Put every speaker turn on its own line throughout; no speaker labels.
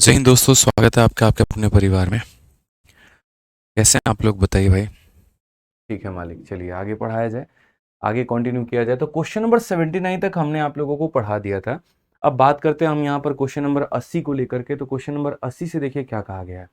जय हिंद दोस्तों, स्वागत है आपका आपके अपने परिवार में। कैसे हैं आप लोग, बताइए भाई। ठीक है मालिक, चलिए आगे पढ़ाया जाए, आगे कंटिन्यू किया जाए। तो क्वेश्चन नंबर 79 तक हमने आप लोगों को पढ़ा दिया था। अब बात करते हैं हम यहाँ पर क्वेश्चन नंबर 80 को लेकर के। तो क्वेश्चन नंबर 80 से देखिए क्या कहा गया है।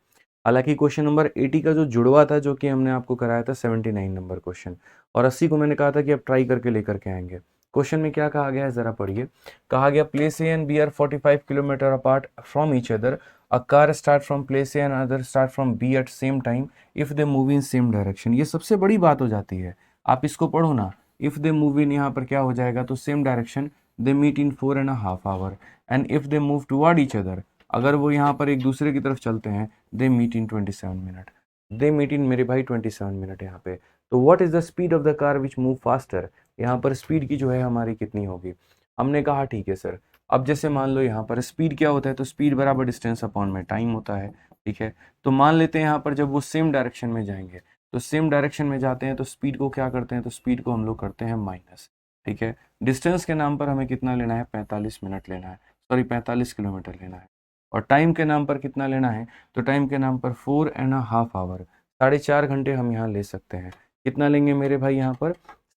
हालांकि क्वेश्चन नंबर 80 का जो जुड़वा था, जो कि हमने आपको कराया था 79 नंबर क्वेश्चन, और 80 को मैंने कहा था कि अब ट्राई करके लेकर के आएंगे। क्वेश्चन में क्या कहा गया है जरा पढ़िए। कहा गया place A and B are 45 kilometre apart from each other. A car start from place A and other start from B at same time if they move in same direction. ये सबसे बड़ी बात हो जाती है, आप इसको पढ़ो ना। इफ दे मूव इन, यहाँ पर क्या हो जाएगा, तो same direction, they meet in 4.5 hour. And if they move toward each other, अगर वो यहाँ पर एक दूसरे की तरफ चलते हैं, they meet in 27 minute. They meet in मेरे भाई 27 मिनट यहाँ पे। तो what is the speed of the car which move faster. यहाँ पर स्पीड की जो है हमारी कितनी होगी। हमने कहा ठीक है सर। अब जैसे मान लो यहाँ पर स्पीड क्या होता है, तो स्पीड बराबर डिस्टेंस अपॉन में टाइम होता है। ठीक है, तो मान लेते हैं यहाँ पर जब वो सेम डायरेक्शन में जाएंगे, तो सेम डायरेक्शन में जाते हैं तो स्पीड को क्या करते हैं, तो स्पीड को हम लोग करते हैं माइनस। ठीक है, डिस्टेंस के नाम पर हमें कितना लेना है, 45 मिनट लेना है, सॉरी 45 किलोमीटर लेना है। और टाइम के नाम पर कितना लेना है, तो टाइम के नाम पर 4.5 आवर, 4.5 घंटे हम यहाँ ले सकते हैं। कितना लेंगे मेरे भाई यहाँ पर,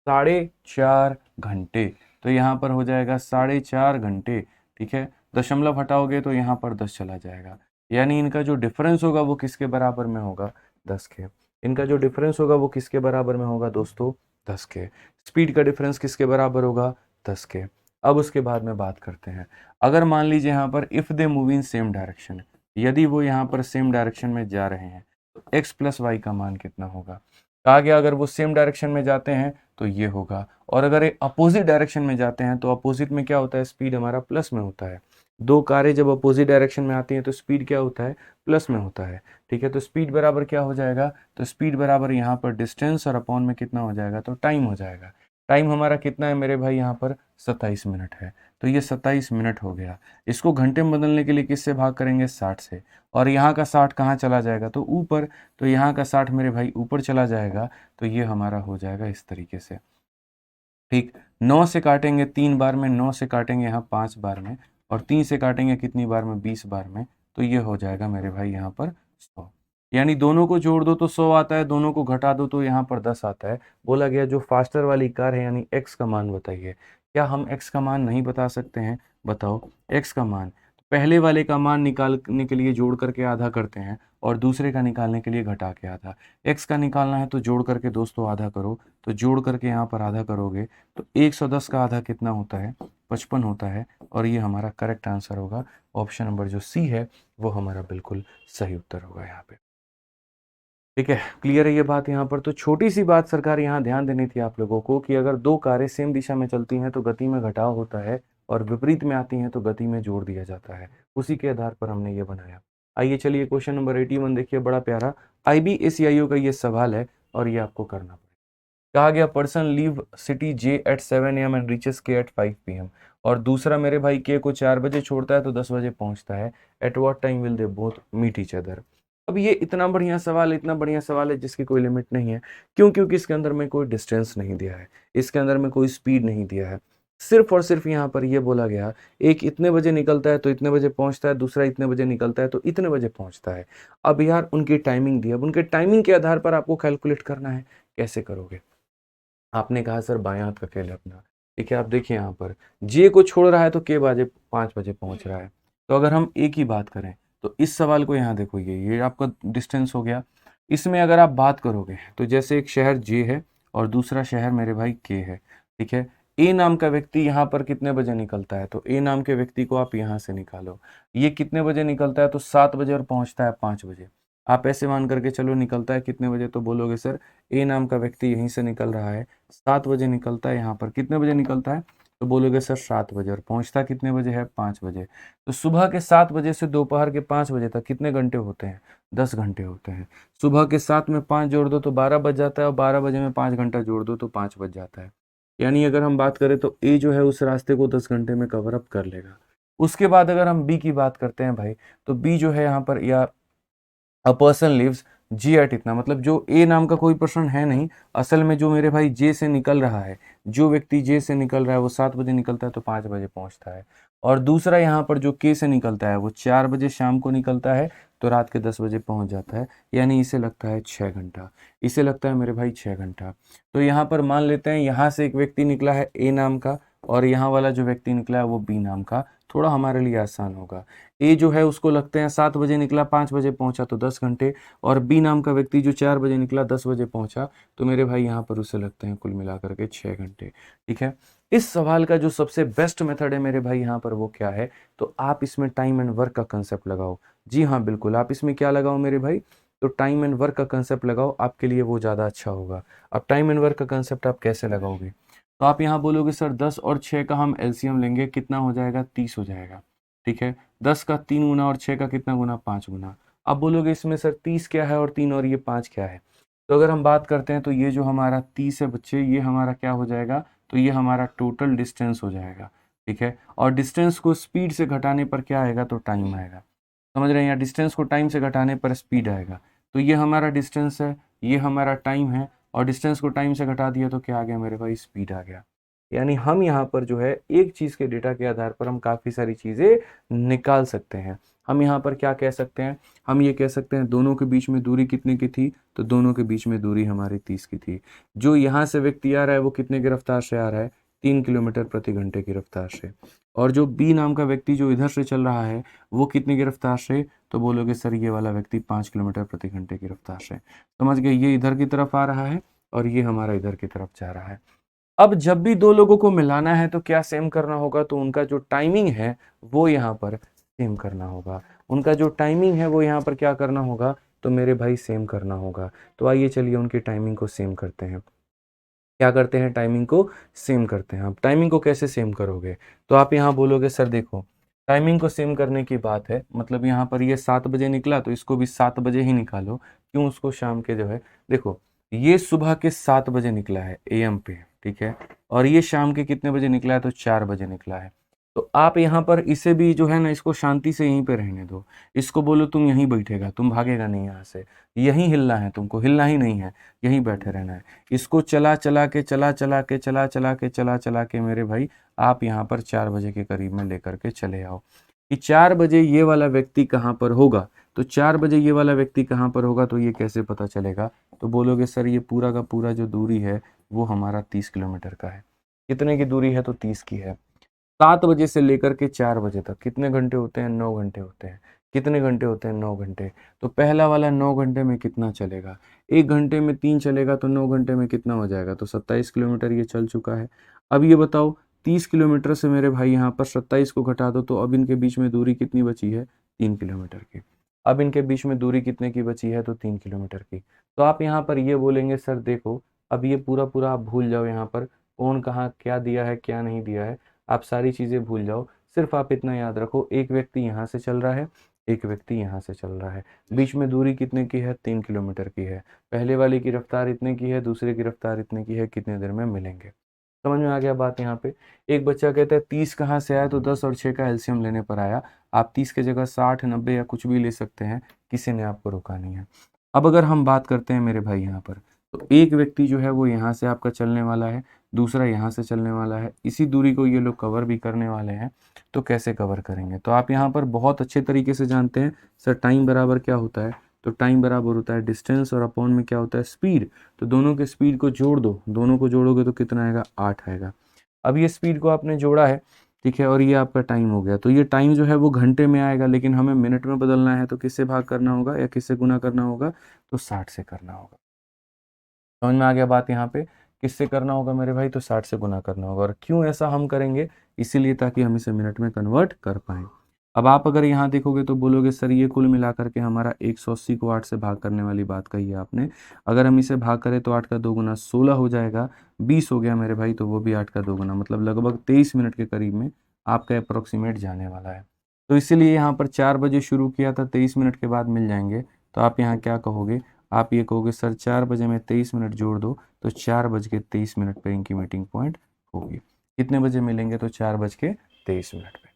4.5 घंटे। तो यहाँ पर हो जाएगा 4.5 घंटे। ठीक है, दशमलव हटाओगे तो यहाँ पर 10 चला जाएगा, यानी इनका जो डिफरेंस होगा वो किसके बराबर में होगा, 10 के। इनका जो डिफरेंस होगा वो किसके बराबर में होगा दोस्तों, 10 के। स्पीड का डिफरेंस किसके बराबर होगा, 10 के। अब उसके बाद में बात करते हैं, अगर मान लीजिए यहाँ पर if they move in same direction, यदि वो यहाँ पर सेम डायरेक्शन में जा रहे हैं, तो एक्स प्लस वाई का मान कितना होगा। कहा गया अगर वो सेम डायरेक्शन में जाते हैं तो ये होगा, और अगर एक अपोजिट डायरेक्शन में जाते हैं तो अपोजिट में क्या होता है, स्पीड हमारा प्लस में होता है। दो कारें जब अपोजिट डायरेक्शन में आती हैं तो स्पीड क्या होता है, प्लस में होता है। ठीक है, तो स्पीड बराबर क्या हो जाएगा, तो स्पीड बराबर यहाँ पर डिस्टेंस और अपॉन में कितना हो जाएगा, तो टाइम हो जाएगा। टाइम हमारा कितना है मेरे भाई यहाँ पर, 27 मिनट है। तो ये 27 मिनट हो गया। इसको घंटे में बदलने के लिए किससे भाग करेंगे, 60 से। और यहाँ का 60 कहाँ चला जाएगा, तो ऊपर। तो यहाँ का 60 मेरे भाई ऊपर चला जाएगा। तो ये हमारा हो जाएगा इस तरीके से। ठीक, 9 से काटेंगे 3 बार में, 9 से काटेंगे यहाँ 5 बार में, और 3 से काटेंगे कितनी बार में, 20 बार में। तो ये हो जाएगा मेरे भाई यहाँ पर 100। यानी दोनों को जोड़ दो तो 100 आता है, दोनों को घटा दो तो यहाँ पर 10 आता है। बोला गया जो फास्टर वाली कार है, यानी एक्स का मान बताइए। क्या हम एक्स का मान नहीं बता सकते हैं, बताओ एक्स का मान। पहले वाले का मान निकालने के लिए जोड़ करके आधा करते हैं, और दूसरे का निकालने के लिए घटा के आधा। एक्स का निकालना है तो जोड़ करके दोस्तों आधा करो, तो जोड़ करके यहाँ पर आधा करोगे तो 110 का आधा कितना होता है, 55 होता है। और ये हमारा करेक्ट आंसर होगा। ऑप्शन नंबर जो सी है वो हमारा बिल्कुल सही उत्तर होगा यहाँ पे। ठीक है, क्लियर है ये बात यहाँ पर। तो छोटी सी बात सरकार यहाँ ध्यान देनी थी आप लोगों को, कि अगर दो कारें सेम दिशा में चलती हैं तो गति में घटाव होता है, और विपरीत में आती हैं तो गति में जोड़ दिया जाता है। उसी के आधार पर हमने ये बनाया। आइए चलिए क्वेश्चन नंबर 81 देखिए, बड़ा प्यारा IBACIO का ये सवाल है, और ये आपको करना पड़ेगा। कहा गया person leave city J at 7 AM and reaches K at 5 PM। और दूसरा मेरे भाई के को 4 बजे छोड़ता है तो 10 बजे पहुंचता है। At what time will they both meet each other. अब ये इतना बढ़िया सवाल है, इतना बढ़िया सवाल है जिसकी कोई लिमिट नहीं है। क्यों, क्योंकि इसके अंदर में कोई डिस्टेंस नहीं दिया है, इसके अंदर में कोई स्पीड नहीं दिया है। सिर्फ और सिर्फ यहाँ पर ये बोला गया, एक इतने बजे निकलता है तो इतने बजे पहुंचता है, दूसरा इतने बजे निकलता है तो इतने बजे पहुंचता है। अब यार उनकी टाइमिंग दी, अब उनके टाइमिंग के आधार पर आपको कैलकुलेट करना है। कैसे करोगे, आपने कहा सर बाएं हाथ का खेल है अपना। ठीक है, आप देखिए यहाँ पर जे को छोड़ रहा है तो के बाजे 5 बजे पहुंच रहा है। तो अगर हम एक ही बात करें तो इस सवाल को यहाँ देखो, ये आपका डिस्टेंस हो गया। इसमें अगर आप बात करोगे तो जैसे एक शहर जे है और दूसरा शहर मेरे भाई के है। ठीक है, ए नाम का व्यक्ति यहाँ पर कितने बजे निकलता है, तो ए नाम के व्यक्ति को आप यहाँ से निकालो। ये कितने बजे निकलता है, तो 7 बजे, और पहुँचता है 5 बजे। आप ऐसे मान करके चलो, निकलता है कितने बजे, तो बोलोगे सर ए नाम का व्यक्ति यहीं से निकल रहा है, 7 बजे निकलता है। यहाँ पर कितने बजे निकलता है, तो बोलोगे सर 7 बजे, और पहुंचता कितने बजे है, 5 बजे। तो सुबह के 7 बजे से दोपहर के 5 बजे तक कितने घंटे होते हैं, 10 घंटे होते हैं। सुबह के 7 में 5 जोड़ दो तो 12 बज जाता है, और 12 बजे में 5 घंटा जोड़ दो तो 5 बज जाता है। यानी अगर हम बात करें तो ए जो है उस रास्ते को 10 घंटे में कवर अप कर लेगा। उसके बाद अगर हम बी की बात करते हैं भाई, तो बी जो है यहाँ पर, या a person leaves G at इतना, मतलब जो ए नाम का कोई पर्सन है नहीं, असल में जो मेरे भाई जे से निकल रहा है, जो व्यक्ति जे से निकल रहा है वो 7 बजे निकलता है तो 5 बजे पहुंचता है। और दूसरा यहाँ पर जो के से निकलता है वो 4 बजे शाम को निकलता है तो रात के 10 बजे पहुँच जाता है, यानी इसे लगता है 6 घंटा। इसे लगता है मेरे भाई 6 घंटा। तो यहाँ पर मान लेते हैं यहाँ से एक व्यक्ति निकला है ए नाम का और यहाँ वाला जो व्यक्ति निकला है वो बी नाम का, थोड़ा हमारे लिए आसान होगा। ए जो है उसको लगते हैं 7 बजे निकला, 5 बजे पहुंचा तो 10 घंटे, और बी नाम का व्यक्ति जो 4 बजे निकला 10 बजे पहुंचा तो मेरे भाई यहाँ पर उसे लगते हैं कुल मिलाकर के 6 घंटे। ठीक है, इस सवाल का जो सबसे बेस्ट मेथड है मेरे भाई यहाँ पर वो क्या है, तो आप इसमें टाइम एंड वर्क का कंसेप्ट लगाओ। जी हाँ बिल्कुल, आप इसमें क्या लगाओ मेरे भाई, तो टाइम एंड वर्क का कंसेप्ट लगाओ, आपके लिए वो ज़्यादा अच्छा होगा। अब टाइम एंड वर्क का कंसेप्ट आप कैसे लगाओगे, तो आप यहाँ बोलोगे सर 10 और 6 का हम एलसीएम लेंगे, कितना हो जाएगा, 30 हो जाएगा। ठीक है, 10 का 3 गुना और 6 का कितना गुना, 5 गुना। अब बोलोगे इसमें सर 30 क्या है और 3 और ये 5 क्या है, तो अगर हम बात करते हैं तो ये जो हमारा 30 है बच्चे, ये हमारा क्या हो जाएगा, तो ये हमारा टोटल डिस्टेंस हो जाएगा। ठीक है, और डिस्टेंस को स्पीड से घटाने पर क्या आएगा, तो टाइम आएगा। समझ रहे हैं, या डिस्टेंस को टाइम से घटाने पर स्पीड आएगा। तो ये हमारा डिस्टेंस है, ये हमारा टाइम है, और डिस्टेंस को टाइम से घटा दिया तो क्या आ गया मेरे भाई, स्पीड आ गया। यानी हम यहाँ पर जो है एक चीज़ के डेटा के आधार पर हम काफ़ी सारी चीज़ें निकाल सकते हैं। हम यहाँ पर क्या कह सकते हैं, हम ये कह सकते हैं दोनों के बीच में दूरी कितने की थी, तो दोनों के बीच में दूरी हमारी 30 की थी। जो यहाँ से व्यक्ति आ रहा है वो कितने की रफ्तार से आ रहा है, 3 किलोमीटर प्रति घंटे की रफ्तार से। और जो बी नाम का व्यक्ति जो इधर से चल रहा है वो कितने की रफ्तार से, तो बोलोगे सर ये वाला व्यक्ति 5 किलोमीटर प्रति घंटे की रफ्तार से। समझ गए, ये इधर की तरफ आ रहा है और ये हमारा इधर की तरफ जा रहा है। अब जब भी दो लोगों को मिलाना है तो क्या सेम करना होगा, तो उनका जो टाइमिंग है वो यहाँ पर सेम करना होगा। उनका जो टाइमिंग है वो यहाँ पर क्या करना होगा, तो मेरे भाई सेम करना होगा। तो आइए चलिए उनकी टाइमिंग को सेम करते हैं। क्या करते हैं, टाइमिंग को सेम करते हैं। आप टाइमिंग को कैसे सेम करोगे, तो आप यहाँ बोलोगे सर देखो टाइमिंग को सेम करने की बात है, मतलब यहाँ पर ये 7 बजे निकला तो इसको भी 7 बजे ही निकालो। क्यों, उसको शाम के जो है, देखो ये सुबह के 7 बजे निकला है एएम पे, ठीक है, और ये शाम के कितने बजे निकला है, तो 4 बजे निकला है। तो आप यहाँ पर इसे भी जो है ना, इसको शांति से यहीं पे रहने दो। इसको बोलो तुम यहीं बैठेगा, तुम भागेगा नहीं यहाँ से, यहीं हिलना है, तुमको हिलना ही नहीं है, यहीं बैठे रहना है। इसको चला चला के मेरे भाई आप यहाँ पर 4 बजे के करीब में लेकर के चले आओ कि 4 बजे ये वाला व्यक्ति कहाँ पर होगा। तो 4 बजे ये वाला व्यक्ति कहाँ पर होगा, तो ये कैसे पता चलेगा, तो बोलोगे सर ये पूरा का पूरा जो दूरी है वो हमारा 30 किलोमीटर का है। कितने की दूरी है, तो 30 की है। 7 बजे से लेकर के 4 बजे तक कितने घंटे होते हैं, 9 घंटे होते हैं। कितने घंटे होते हैं, 9 घंटे। तो पहला वाला 9 घंटे में कितना चलेगा, 1 घंटे में 3 चलेगा तो 9 घंटे में कितना हो जाएगा, तो 27 किलोमीटर ये चल चुका है। अब ये बताओ 30 किलोमीटर से मेरे भाई यहाँ पर 27 को घटा दो तो अब इनके बीच में दूरी कितनी बची है, 3 किलोमीटर की। अब इनके बीच में दूरी कितने की बची है, तो 3 किलोमीटर की। तो आप यहाँ पर ये बोलेंगे सर देखो अब ये पूरा पूरा आप भूल जाओ, यहाँ पर कौन कहाँ क्या दिया है क्या नहीं दिया है, आप सारी चीज़ें भूल जाओ। सिर्फ आप इतना याद रखो, एक व्यक्ति यहाँ से चल रहा है, एक व्यक्ति यहाँ से चल रहा है, बीच में दूरी कितने की है, 3 किलोमीटर की है। पहले वाले की रफ्तार इतने की है, दूसरे की रफ्तार इतने की है, कितने देर में मिलेंगे। समझ में आ गया बात। यहाँ पे एक बच्चा कहता है 30 कहाँ से आया, तो 10 और 6 का एलसीएम लेने पर आया। आप 30 की जगह 60, 90 या कुछ भी ले सकते हैं, किसी ने आपको रोका नहीं है। अब अगर हम बात करते हैं मेरे भाई यहाँ पर, तो एक व्यक्ति जो है वो यहाँ से आपका चलने वाला है, दूसरा यहाँ से चलने वाला है, इसी दूरी को ये लोग कवर भी करने वाले हैं। तो कैसे कवर करेंगे, तो आप यहाँ पर बहुत अच्छे तरीके से जानते हैं सर टाइम बराबर क्या होता है, तो टाइम बराबर होता है डिस्टेंस और अपॉन में क्या होता है, स्पीड। तो दोनों के स्पीड को जोड़ दो, दोनों को जोड़ोगे तो कितना आएगा, 8 आएगा। अब ये स्पीड को आपने जोड़ा है, ठीक है, और ये आपका टाइम हो गया। तो ये टाइम जो है वो घंटे में आएगा, लेकिन हमें मिनट में बदलना है, तो किससे भाग करना होगा या किससे गुना करना होगा, तो 60 से करना होगा। समझ में आ गया बात। यहाँ पे किससे करना होगा मेरे भाई, तो 60 से गुना करना होगा। और क्यों ऐसा हम करेंगे, इसीलिए ताकि हम इसे मिनट में कन्वर्ट कर पाएँ। अब आप अगर यहाँ देखोगे तो बोलोगे सर ये कुल मिला करके हमारा 180 को 8 से भाग करने वाली बात कही है आपने। अगर हम इसे भाग करें तो 8 का 2 गुना 16 हो जाएगा, 20 हो गया मेरे भाई, तो वो भी 8 का 2 गुना, मतलब लगभग 23 मिनट के करीब में आपका अप्रोक्सीमेट जाने वाला है। तो इसीलिए यहाँ पर 4 बजे शुरू किया था, 23 मिनट के बाद मिल जाएंगे। तो आप यहाँ क्या कहोगे, आप ये कहोगे सर 4 बजे में 23 मिनट जोड़ दो, तो 4:23 पे इनकी मीटिंग पॉइंट होगी। कितने बजे मिलेंगे, तो 4:23 पे।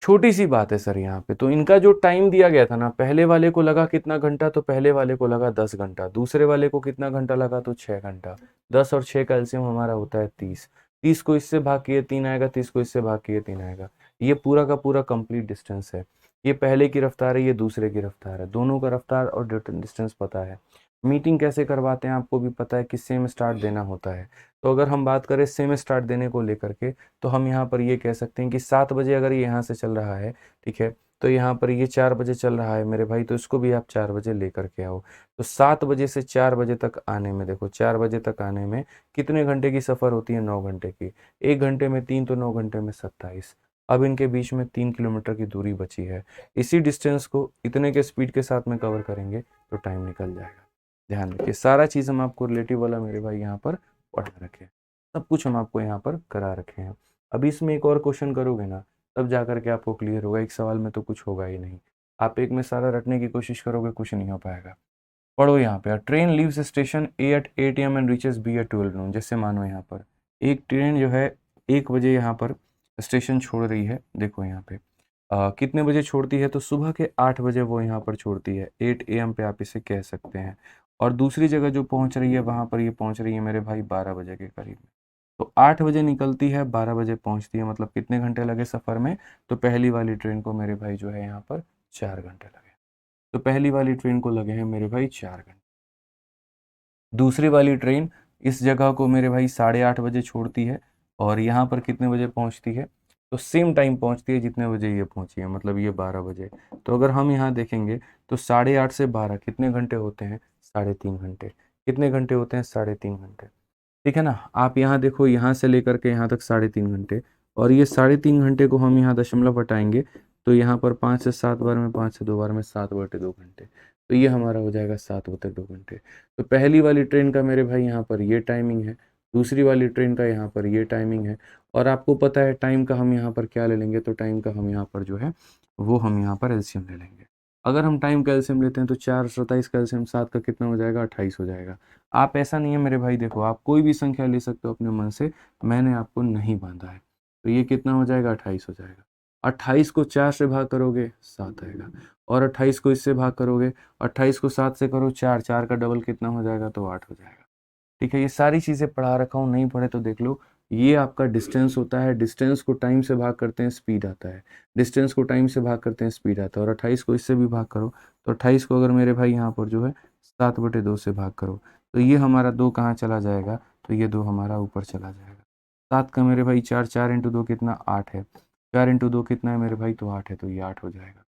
छोटी सी बात है सर यहाँ पे। तो इनका जो टाइम दिया गया था ना, पहले वाले को लगा कितना घंटा, तो पहले वाले को लगा 10 घंटा, दूसरे वाले को कितना घंटा लगा, तो 6 घंटा। 10 और 6 का एलसीएम हमारा होता है 30। 30 को इससे भाग किए 3 आएगा, 30 को इससे भाग किए 3 आएगा। ये पूरा का पूरा कंप्लीट डिस्टेंस है। ये पहले की रफ्तार है, ये दूसरे की रफ्तार है, दोनों का रफ्तार और डिस्टेंस पता है। मीटिंग कैसे करवाते हैं आपको भी पता है कि सेम स्टार्ट देना होता है। तो अगर हम बात करें सेम स्टार्ट देने को लेकर के, तो हम यहाँ पर ये कह सकते हैं कि 7 बजे अगर ये यहाँ से चल रहा है, ठीक है, तो यहाँ पर ये 4 बजे चल रहा है मेरे भाई, तो इसको भी आप 4 बजे लेकर के आओ। तो 7 बजे से 4 बजे तक आने में, देखो 4 बजे तक आने में कितने घंटे की सफ़र होती है? 9 घंटे की। 1 घंटे में 3 तो 9 घंटे में 27। अब इनके बीच में 3 किलोमीटर की दूरी बची है। इसी डिस्टेंस को इतने के स्पीड के साथ में कवर करेंगे तो टाइम निकल जाएगा। ध्यान रखिए, सारा चीज़ हम आपको रिलेटिव वाला मेरे भाई यहाँ पर पढ़ा रखे हैं, सब कुछ हम आपको यहाँ पर करा रखे हैं। अभी इसमें एक और क्वेश्चन करोगे ना, तब जा करके आपको क्लियर होगा। एक सवाल में तो कुछ होगा ही नहीं। आप एक में सारा रटने की कोशिश करोगे, कुछ नहीं हो पाएगा। पढ़ो यहाँ पे, train leaves station A at 8 AM and reaches B at 12 noon। जैसे मानो यहाँ पर एक ट्रेन जो है 1 बजे यहाँ पर स्टेशन छोड़ रही है। देखो यहाँ पे कितने बजे छोड़ती है? तो सुबह के 8 बजे वो यहाँ पर छोड़ती है, 8 AM पे आप इसे कह सकते हैं। और दूसरी जगह जो पहुँच रही है वहाँ पर ये पहुँच रही है मेरे भाई 12 बजे के करीब में। तो 8 बजे निकलती है, 12 बजे पहुँचती है, मतलब कितने घंटे लगे सफ़र में? तो पहली वाली ट्रेन को मेरे भाई जो है यहाँ पर 4 घंटे लगे। तो पहली वाली ट्रेन को लगे हैं मेरे भाई 4 घंटे। दूसरी वाली ट्रेन इस जगह को मेरे भाई 8:30 बजे छोड़ती है और यहाँ पर कितने बजे पहुँचती है? तो सेम टाइम पहुँचती है जितने बजे ये पहुँची है, मतलब ये 12 बजे। तो अगर हम यहाँ देखेंगे तो 8:30 से 12 कितने घंटे होते हैं? 3.5 घंटे। कितने घंटे होते हैं? 3.5 घंटे। ठीक है ना? आप यहाँ देखो, यहाँ से लेकर के यहाँ तक 3.5 घंटे, और ये 3.5 घंटे को हम यहाँ दशमलव हटाएंगे तो यहाँ पर 5 से 7 बार में, 5 से 2 बार में 7/2 घंटे। तो ये हमारा हो जाएगा 7/2 घंटे। तो पहली वाली ट्रेन का मेरे भाई यहाँ पर ये टाइमिंग है, दूसरी वाली ट्रेन का यहाँ पर ये टाइमिंग है। और आपको पता है टाइम का हम यहाँ पर क्या ले लेंगे? तो टाइम का हम यहाँ पर जो है वो हम यहाँ पर एलसीएम ले लेंगे। अगर हम टाइम का एलसीएम लेते हैं तो 4 27 का एलसीएम 7 का कितना हो जाएगा? 28 हो जाएगा। आप ऐसा नहीं है मेरे भाई, देखो आप कोई भी संख्या ले सकते हो अपने मन से, मैंने आपको नहीं बांधा है। तो ये कितना हो जाएगा? 28 हो जाएगा। 28 को 4 से भाग करोगे 7 आएगा, और 28 को इससे भाग करोगे, 28 को 7 से करो 4, 4 का डबल कितना हो जाएगा? तो 8 हो जाएगा। ठीक है, ये सारी चीज़ें पढ़ा रखा हूँ, नहीं पढ़े तो देख लो। ये आपका डिस्टेंस होता है, डिस्टेंस को टाइम से भाग करते हैं स्पीड आता है, डिस्टेंस को टाइम से भाग करते हैं स्पीड आता है। और 28 को इससे भी भाग करो तो 28 को अगर मेरे भाई यहाँ पर जो है 7/2 से भाग करो तो ये हमारा 2 कहाँ चला जाएगा? तो ये 2 हमारा ऊपर चला जाएगा। 7 का मेरे भाई 4, 4 इंटू 2 कितना? 8 है। 4 इंटू 2 कितना है मेरे भाई? तो 8 है, तो ये 8 हो जाएगा।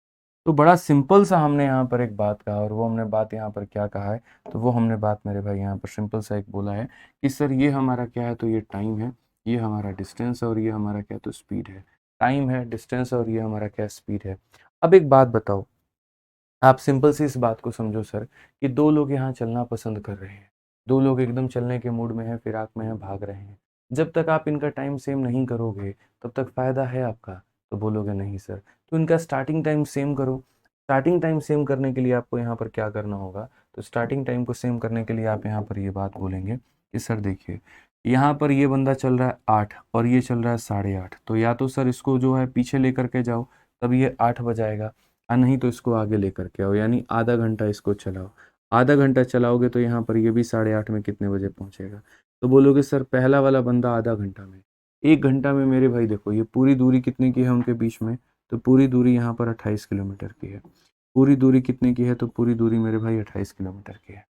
तो बड़ा सिंपल सा हमने यहाँ पर एक बात कहा, और वो हमने बात यहाँ पर क्या कहा है? तो वो हमने बात मेरे भाई यहाँ पर सिंपल सा एक बोला है कि सर ये हमारा क्या है? तो ये टाइम है, ये हमारा डिस्टेंस है, और ये हमारा क्या? तो स्पीड है। टाइम है, डिस्टेंस, और ये हमारा क्या? स्पीड है। अब एक बात बताओ, आप सिंपल सी इस बात को समझो सर, कि 2 लोग यहाँ चलना पसंद कर रहे हैं, 2 लोग एकदम चलने के मूड में हैं, फिराक में हैं, भाग रहे हैं। जब तक आप इनका टाइम सेम नहीं करोगे तब तक फ़ायदा है आपका? तो बोलोगे नहीं सर। तो इनका स्टार्टिंग टाइम सेम करो। स्टार्टिंग टाइम सेम करने के लिए आपको यहाँ पर क्या करना होगा? तो स्टार्टिंग टाइम को सेम करने के लिए आप यहाँ पर ये बात बोलेंगे कि सर देखिए, यहाँ पर ये बंदा चल रहा है 8 और ये चल रहा है 8:30, तो या तो सर इसको जो है पीछे लेकर के जाओ, तब ये 8 बजाएगा, नहीं तो इसको आगे लेकर के आओ, यानी आधा घंटा इसको चलाओ। आधा घंटा चलाओगे तो यहाँ पर ये भी 8:30 में कितने बजे पहुँचेगा? तो बोलोगे सर पहला वाला बंदा आधा घंटा में, 1 घंटा में मेरे भाई देखो ये पूरी दूरी कितने की है उनके बीच में? तो पूरी दूरी यहाँ पर 28 किलोमीटर की है। पूरी दूरी कितने की है? तो पूरी दूरी मेरे भाई 28 किलोमीटर की है।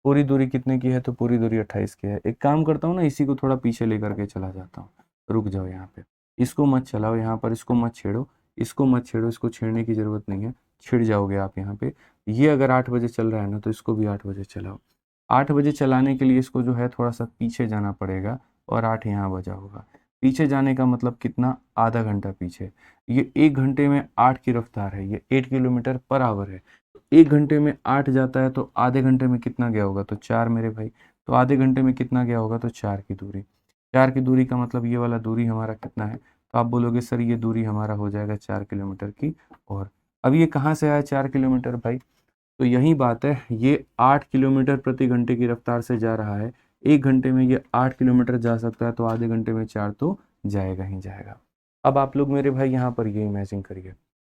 पूरी दूरी कितने की है? तो पूरी दूरी 28 की है। एक काम करता हूँ ना, इसी को थोड़ा पीछे लेकर के चला जाता हूँ। रुक जाओ यहाँ पे, इसको मत चलाओ यहाँ पर, इसको मत छेड़ो, इसको मत छेड़ो, इसको छेड़ने की ज़रूरत नहीं है, छिड़ जाओगे आप यहाँ पे। ये अगर 8 बजे चल रहा है ना, तो इसको भी 8 बजे चलाओ। 8 बजे चलाने के लिए इसको जो है थोड़ा सा पीछे जाना पड़ेगा, और 8 यहाँ बजा होगा। पीछे जाने का मतलब कितना? आधा घंटा पीछे। ये 1 घंटे में 8 की रफ्तार है, ये 8 किलोमीटर पर आवर है। 1 घंटे में 8 जाता है, तो आधे घंटे में कितना गया होगा? तो 4 मेरे भाई। तो आधे घंटे में कितना गया होगा? तो 4 की दूरी। 4 की दूरी का मतलब ये वाला दूरी हमारा कितना है? तो आप बोलोगे सर ये दूरी हमारा हो जाएगा 4 किलोमीटर की। और अब ये कहाँ से आया 4 किलोमीटर भाई? तो यही बात है, ये 8 किलोमीटर प्रति घंटे की रफ्तार से जा रहा है। 1 घंटे में ये 8 किलोमीटर जा सकता है, तो आधे घंटे में 4 तो जाएगा ही जाएगा। अब आप लोग मेरे भाई यहाँ पर ये इमेजिन करिए,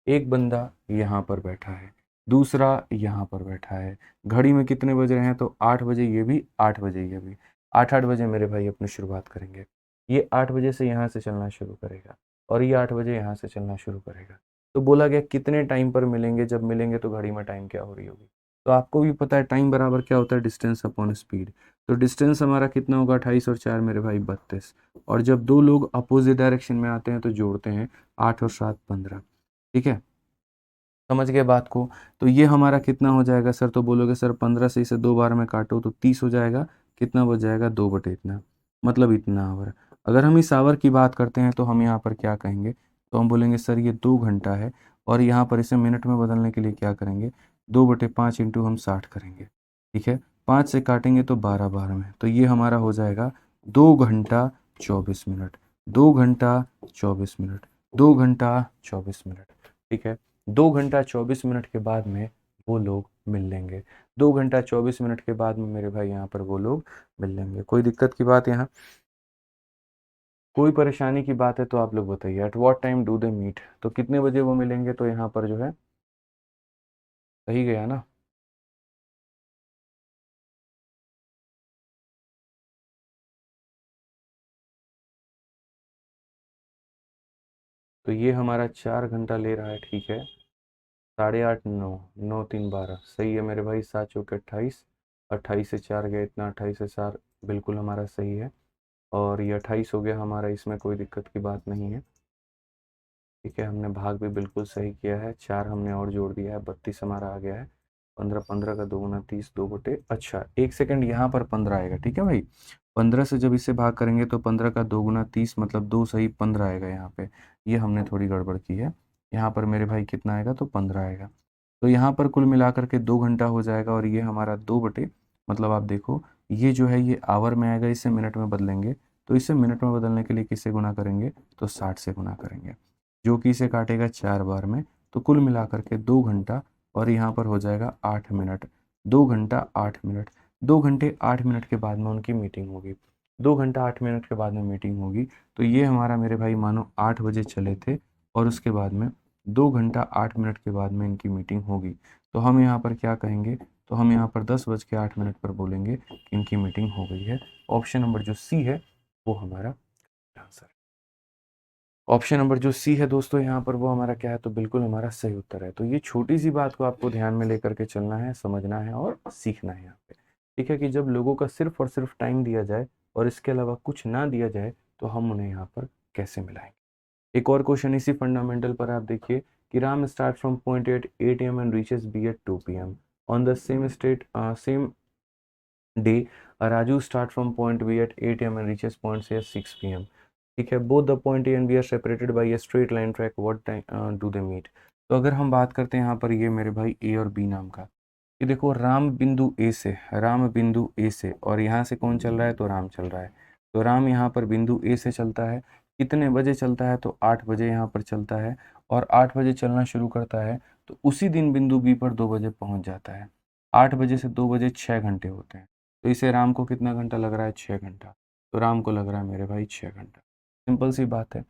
एक बंदा यहाँ पर बैठा है, दूसरा यहाँ पर बैठा है। घड़ी में कितने बज रहे हैं? तो 8 बजे ये भी, 8 बजे ये भी। 8-8 बजे मेरे भाई अपनी शुरुआत करेंगे। ये 8 बजे से यहाँ से चलना शुरू करेगा और ये 8 बजे यहाँ से चलना शुरू करेगा। तो बोला गया कितने टाइम पर मिलेंगे, जब मिलेंगे तो घड़ी में टाइम क्या हो रही होगी। तो आपको भी पता है टाइम बराबर क्या होता है, डिस्टेंस अपॉन स्पीड। तो डिस्टेंस हमारा कितना होगा, 28 और 4 मेरे भाई 32। और जब दो लोग अपोजिट डायरेक्शन में आते हैं तो जोड़ते हैं 8 और 7 15। ठीक है, समझ गए बात को। तो ये हमारा कितना हो जाएगा सर, तो बोलोगे सर 15 से इसे 2 बार में काटो तो 30 हो जाएगा। कितना बच जाएगा, 2 बटे इतना, मतलब इतना आवर। अगर हम इस आवर की बात करते हैं तो हम यहाँ पर क्या कहेंगे, तो हम बोलेंगे सर ये 2 घंटा है। और यहाँ पर इसे मिनट में बदलने के लिए क्या करेंगे, 2/5 इंटू हम 60 करेंगे। ठीक है, 5 से काटेंगे तो 12 बार में, तो ये हमारा हो जाएगा 2 घंटा 24 मिनट। 2 घंटा 24 मिनट, 2 घंटा 24 मिनट। ठीक है, 2 घंटा 24 मिनट के बाद में वो लोग मिल लेंगे। 2 घंटा 24 मिनट के बाद में मेरे भाई यहाँ पर वो लोग मिल लेंगे। कोई दिक्कत की बात यहाँ, कोई परेशानी की बात है तो आप लोग बताइए। At what time do they meet, तो कितने बजे वो मिलेंगे, तो यहाँ पर जो है सही गया ना। तो ये हमारा 4 घंटा ले रहा है। ठीक है, 8:30 9, 9 3 12 सही है मेरे भाई। 7 चौके 28, 28 से 4 गया इतना, 28 से 4 बिल्कुल हमारा सही है। और ये 28 हो गया हमारा, इसमें कोई दिक्कत की बात नहीं है। ठीक है, हमने भाग भी बिल्कुल सही किया है। 4 हमने और जोड़ दिया है, 32 हमारा आ गया है। 15 15 का 2 गुना 30, 2 बटे, अच्छा 1 सेकंड, यहाँ पर 15 आएगा। ठीक है भाई, 15 से जब इसे भाग करेंगे तो 15 का 2 गुना 30, मतलब 2 सही 15 आएगा यहाँ पे। ये हमने थोड़ी गड़बड़ की है। यहाँ पर मेरे भाई कितना आएगा, तो 15 आएगा। तो यहाँ पर कुल मिलाकर के 2 घंटा हो जाएगा। और ये हमारा 2 बटे, मतलब आप देखो ये जो है ये आवर में आएगा, इसे मिनट में बदलेंगे। तो इसे मिनट में बदलने के लिए किससे गुना करेंगे, तो 60 से गुना करेंगे, जो कि इसे काटेगा 4 बार में। तो कुल मिलाकर के 2 घंटा, और यहाँ पर हो जाएगा 8 मिनट। 2 घंटा 8 मिनट, 2 घंटे 8 मिनट के बाद में उनकी मीटिंग होगी। 2 घंटा 8 मिनट के बाद में मीटिंग होगी। तो ये हमारा मेरे भाई मानो 8 बजे चले थे, और उसके बाद में 2 घंटा 8 मिनट के बाद में इनकी मीटिंग होगी। तो हम यहाँ पर क्या कहेंगे, तो हम यहाँ पर 10:08 पर बोलेंगे कि इनकी मीटिंग हो गई है। ऑप्शन नंबर जो सी है वो हमारा आंसर है। ऑप्शन नंबर जो सी है दोस्तों यहाँ पर, वो हमारा क्या है, तो बिल्कुल हमारा सही उत्तर है। तो ये छोटी सी बात को आपको ध्यान में लेकर के चलना है, समझना है और सीखना है यहाँ पे। ठीक है, कि जब लोगों का सिर्फ और सिर्फ टाइम दिया जाए और इसके अलावा कुछ ना दिया जाए तो हम उन्हें यहाँ पर कैसे मिलाएंगे। एक और क्वेश्चन इसी फंडामेंटल पर आप देखिए कि Ram start from point at 8 AM and reaches B at 2 PM on the same day. Raju start from point B at 8 AM and reaches point C at 6 PM। ठीक है, both the point A and B are separated by a straight line track, what time do they meet. तो अगर हम बात करते हैं यहाँ पर ये मेरे भाई ए और बी नाम का, कि देखो राम बिंदु ए से, राम बिंदु ए से, और यहाँ से कौन चल रहा है, तो राम चल रहा है। तो राम यहाँ पर बिंदु ए से चलता है, कितने बजे चलता है, तो 8 बजे यहाँ पर चलता है। और 8 बजे चलना शुरू करता है तो उसी दिन बिंदु बी पर 2 बजे पहुँच जाता है। 8 बजे से 2 बजे 6 घंटे होते हैं। तो इसे राम को कितना घंटा लग रहा है, 6 घंटा। तो राम को लग रहा है मेरे भाई 6 घंटा। सिंपल सी बात है।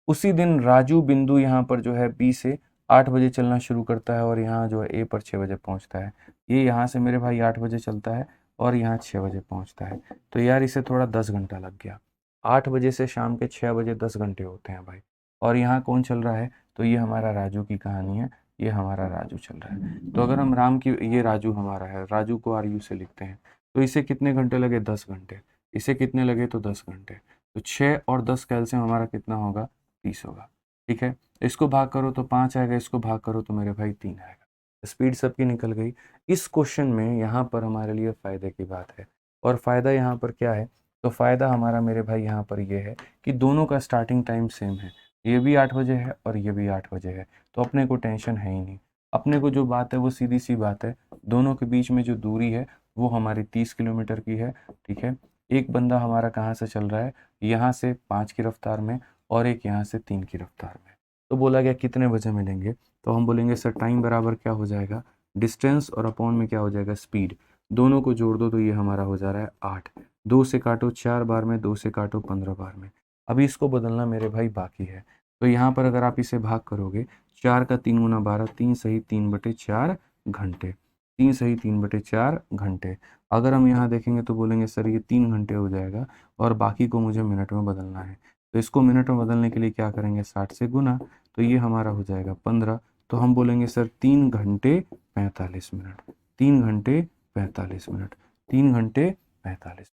उसी दिन राजू बिंदु यहाँ पर जो है बी से 8 बजे चलना शुरू करता है, और यहाँ जो है ए पर 6 बजे पहुँचता है। ये यहाँ से मेरे भाई 8 बजे चलता है और यहाँ 6 बजे पहुँचता है। तो यार इसे थोड़ा 10 घंटा लग गया। 8 बजे से शाम के 6 बजे 10 घंटे होते हैं भाई। और यहाँ कौन चल रहा है, तो ये हमारा राजू की कहानी है। ये हमारा राजू चल रहा है। तो अगर हम राम की, ये राजू हमारा है, राजू को आर यू से लिखते हैं। तो इसे कितने घंटे लगे, 10 घंटे। इसे कितने लगे, तो 10 घंटे। तो 6 और 10 का एलसीएम हमारा कितना होगा, 30 होगा। ठीक है, इसको भाग करो तो 5 आएगा, इसको भाग करो तो मेरे भाई 3 आएगा। स्पीड सबकी निकल गई। इस क्वेश्चन में यहाँ पर हमारे लिए फ़ायदे की बात है। और फ़ायदा यहाँ पर क्या है, तो फ़ायदा हमारा मेरे भाई यहाँ पर ये है कि दोनों का स्टार्टिंग टाइम सेम है। ये भी 8 बजे है और ये भी 8 बजे है। तो अपने को टेंशन है ही नहीं। अपने को जो बात है वो सीधी सी बात है, दोनों के बीच में जो दूरी है वो हमारी 30 किलोमीटर की है। ठीक है, एक बंदा हमारा कहाँ से चल रहा है, यहाँ से 5 की रफ्तार में, और एक यहाँ से 3 की रफ्तार में। तो बोला गया कितने बजे मिलेंगे, तो हम बोलेंगे सर टाइम बराबर क्या हो जाएगा, डिस्टेंस और अपॉन में क्या हो जाएगा, स्पीड। दोनों को जोड़ दो तो ये हमारा हो जा रहा है 8। 2 से काटो 4 बार में, 2 से काटो 15 बार में। अभी इसको बदलना मेरे भाई बाकी है। तो यहाँ पर अगर आप इसे भाग करोगे, 4 का 3 गुना 12, 3 सही 3/4 घंटे। 3 सही 3/4 घंटे। अगर हम यहाँ देखेंगे तो बोलेंगे सर ये 3 घंटे हो जाएगा और बाकी को मुझे मिनट में बदलना है। तो इसको मिनट में बदलने के लिए क्या करेंगे, 60 से गुना, तो ये हमारा हो जाएगा 15। तो हम बोलेंगे सर 3 घंटे 45 मिनट, 3 घंटे 45 मिनट, 3 घंटे 45।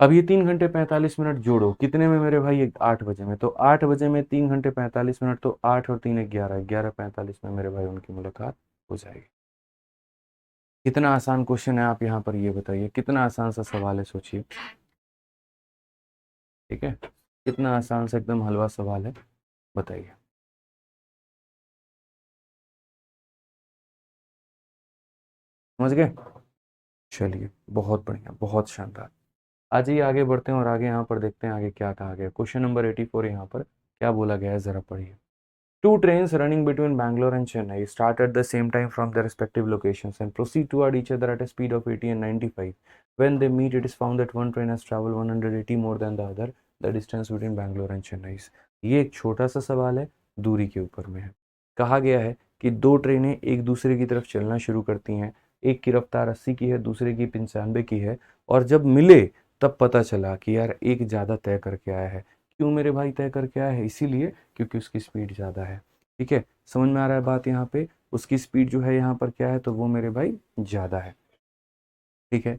अब ये 3 घंटे 45 मिनट जोड़ो कितने में मेरे भाई, 8 बजे में। तो 8 बजे में 3 घंटे 45 मिनट, तो 8 और 3 11, 11:45 में मेरे भाई उनकी मुलाकात हो जाएगी। कितना आसान क्वेश्चन है, आप यहाँ पर ये बताइए, कितना आसान सा सवाल है, सोचिए। ठीक है, कितना आसान सा एकदम हलवा सवाल है, बताइए। समझ गए? चलिए, बहुत बढ़िया, बहुत शानदार। आज ही आगे बढ़ते हैं और आगे यहाँ पर देखते हैं आगे क्या कहा गया। क्वेश्चन नंबर 84 यहाँ पर क्या बोला गया है, जरा पढ़िए। Two trains running between Bangalore and Chennai start at the same time from their respective locations and proceed toward each other at a speed of 80 and 95. When they meet, it is found that one train has traveled 180 more than the other. The distance between Bangalore and Chennai is। ये एक छोटा सा सवाल है, दूरी के ऊपर में है। कहा गया है कि दो ट्रेनें एक दूसरे की तरफ चलना शुरू करती हैं, एक की रफ्तार 80 की है, दूसरे की 95 की है, और जब मिले तब पता चला कि यार एक ज़्यादा तय करके आया है। क्यों मेरे भाई तय करके आया है? इसीलिए क्योंकि उसकी स्पीड ज़्यादा है। ठीक है, समझ में आ रहा है बात यहाँ पे? उसकी स्पीड जो है यहाँ पर क्या है, तो वो मेरे भाई ज़्यादा है। ठीक है,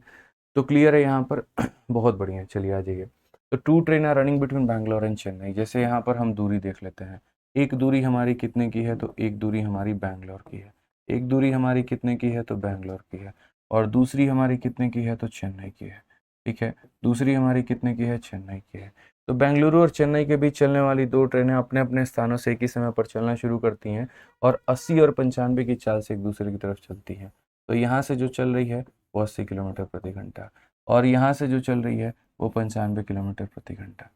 तो क्लियर है यहाँ पर? बहुत बढ़िया, चलिए आ जाइए। तो two train are running between Bangalore and Chennai. जैसे यहाँ पर हम दूरी देख लेते हैं, एक दूरी हमारी कितने की है, तो एक दूरी हमारी बैंगलोर की है। एक दूरी हमारी कितने की है, तो बैंगलोर की है। और दूसरी हमारी कितने की है, तो चेन्नई की है। ठीक है, दूसरी हमारी कितने की है, चेन्नई की है। तो बेंगलुरु और चेन्नई के बीच चलने वाली दो ट्रेनें अपने अपने स्थानों से एक ही समय पर चलना शुरू करती हैं और 80 और 95 की चाल से एक दूसरे की तरफ चलती हैं। तो यहाँ से जो चल रही है वो 80 किलोमीटर प्रति घंटा, और यहाँ से जो चल रही है वो 95 किलोमीटर प्रति घंटा।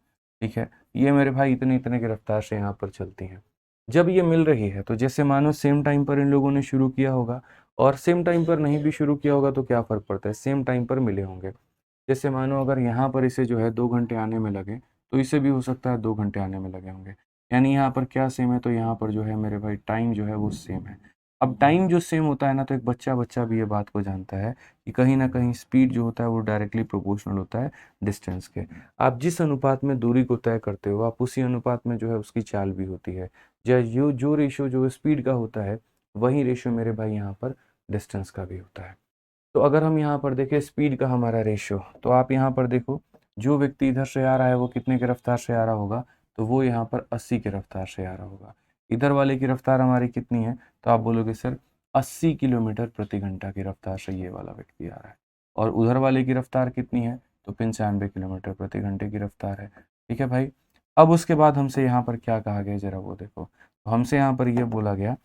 ठीक है, ये मेरे भाई इतने इतने की रफ्तार से यहाँ पर चलती हैं। जब ये मिल रही है तो जैसे मानो सेम टाइम पर इन लोगों ने शुरू किया होगा, और सेम टाइम पर नहीं भी शुरू किया होगा तो क्या फ़र्क पड़ता है, सेम टाइम पर मिले होंगे। जैसे मानो अगर यहाँ पर इसे जो है 2 घंटे आने में लगे, तो इसे भी हो सकता है 2 घंटे आने में लगे होंगे। यानी यहाँ पर क्या सेम है, तो यहाँ पर जो है मेरे भाई टाइम जो है वो सेम है। अब टाइम जो सेम होता है ना, तो एक बच्चा भी ये बात को जानता है कि कहीं न कहीं स्पीड जो होता है वो डायरेक्टली प्रोपोर्शनल होता है डिस्टेंस के। आप जिस अनुपात में दूरी को तय करते हो, आप उसी अनुपात में जो है उसकी चाल भी होती है। जो रेशियो जो स्पीड का होता है, वही रेशियो मेरे भाई यहाँ पर डिस्टेंस का भी होता है। तो अगर हम यहाँ पर देखें स्पीड का हमारा रेशियो, तो आप यहाँ पर देखो, जो व्यक्ति इधर से आ रहा है वो कितने की रफ्तार से आ रहा होगा, तो वो यहाँ पर 80 की रफ्तार से आ रहा होगा। इधर वाले की रफ्तार हमारी कितनी है, तो आप बोलोगे सर 80 किलोमीटर प्रति घंटा की रफ्तार से ये वाला व्यक्ति आ रहा है। और उधर वाले की रफ्तार कितनी है, तो 95 किलोमीटर प्रति घंटे की रफ्तार है। ठीक है भाई, अब उसके बाद हमसे यहाँ पर क्या कहा गया, जरा वो देखो। तो हमसे यहाँ पर ये बोला गया,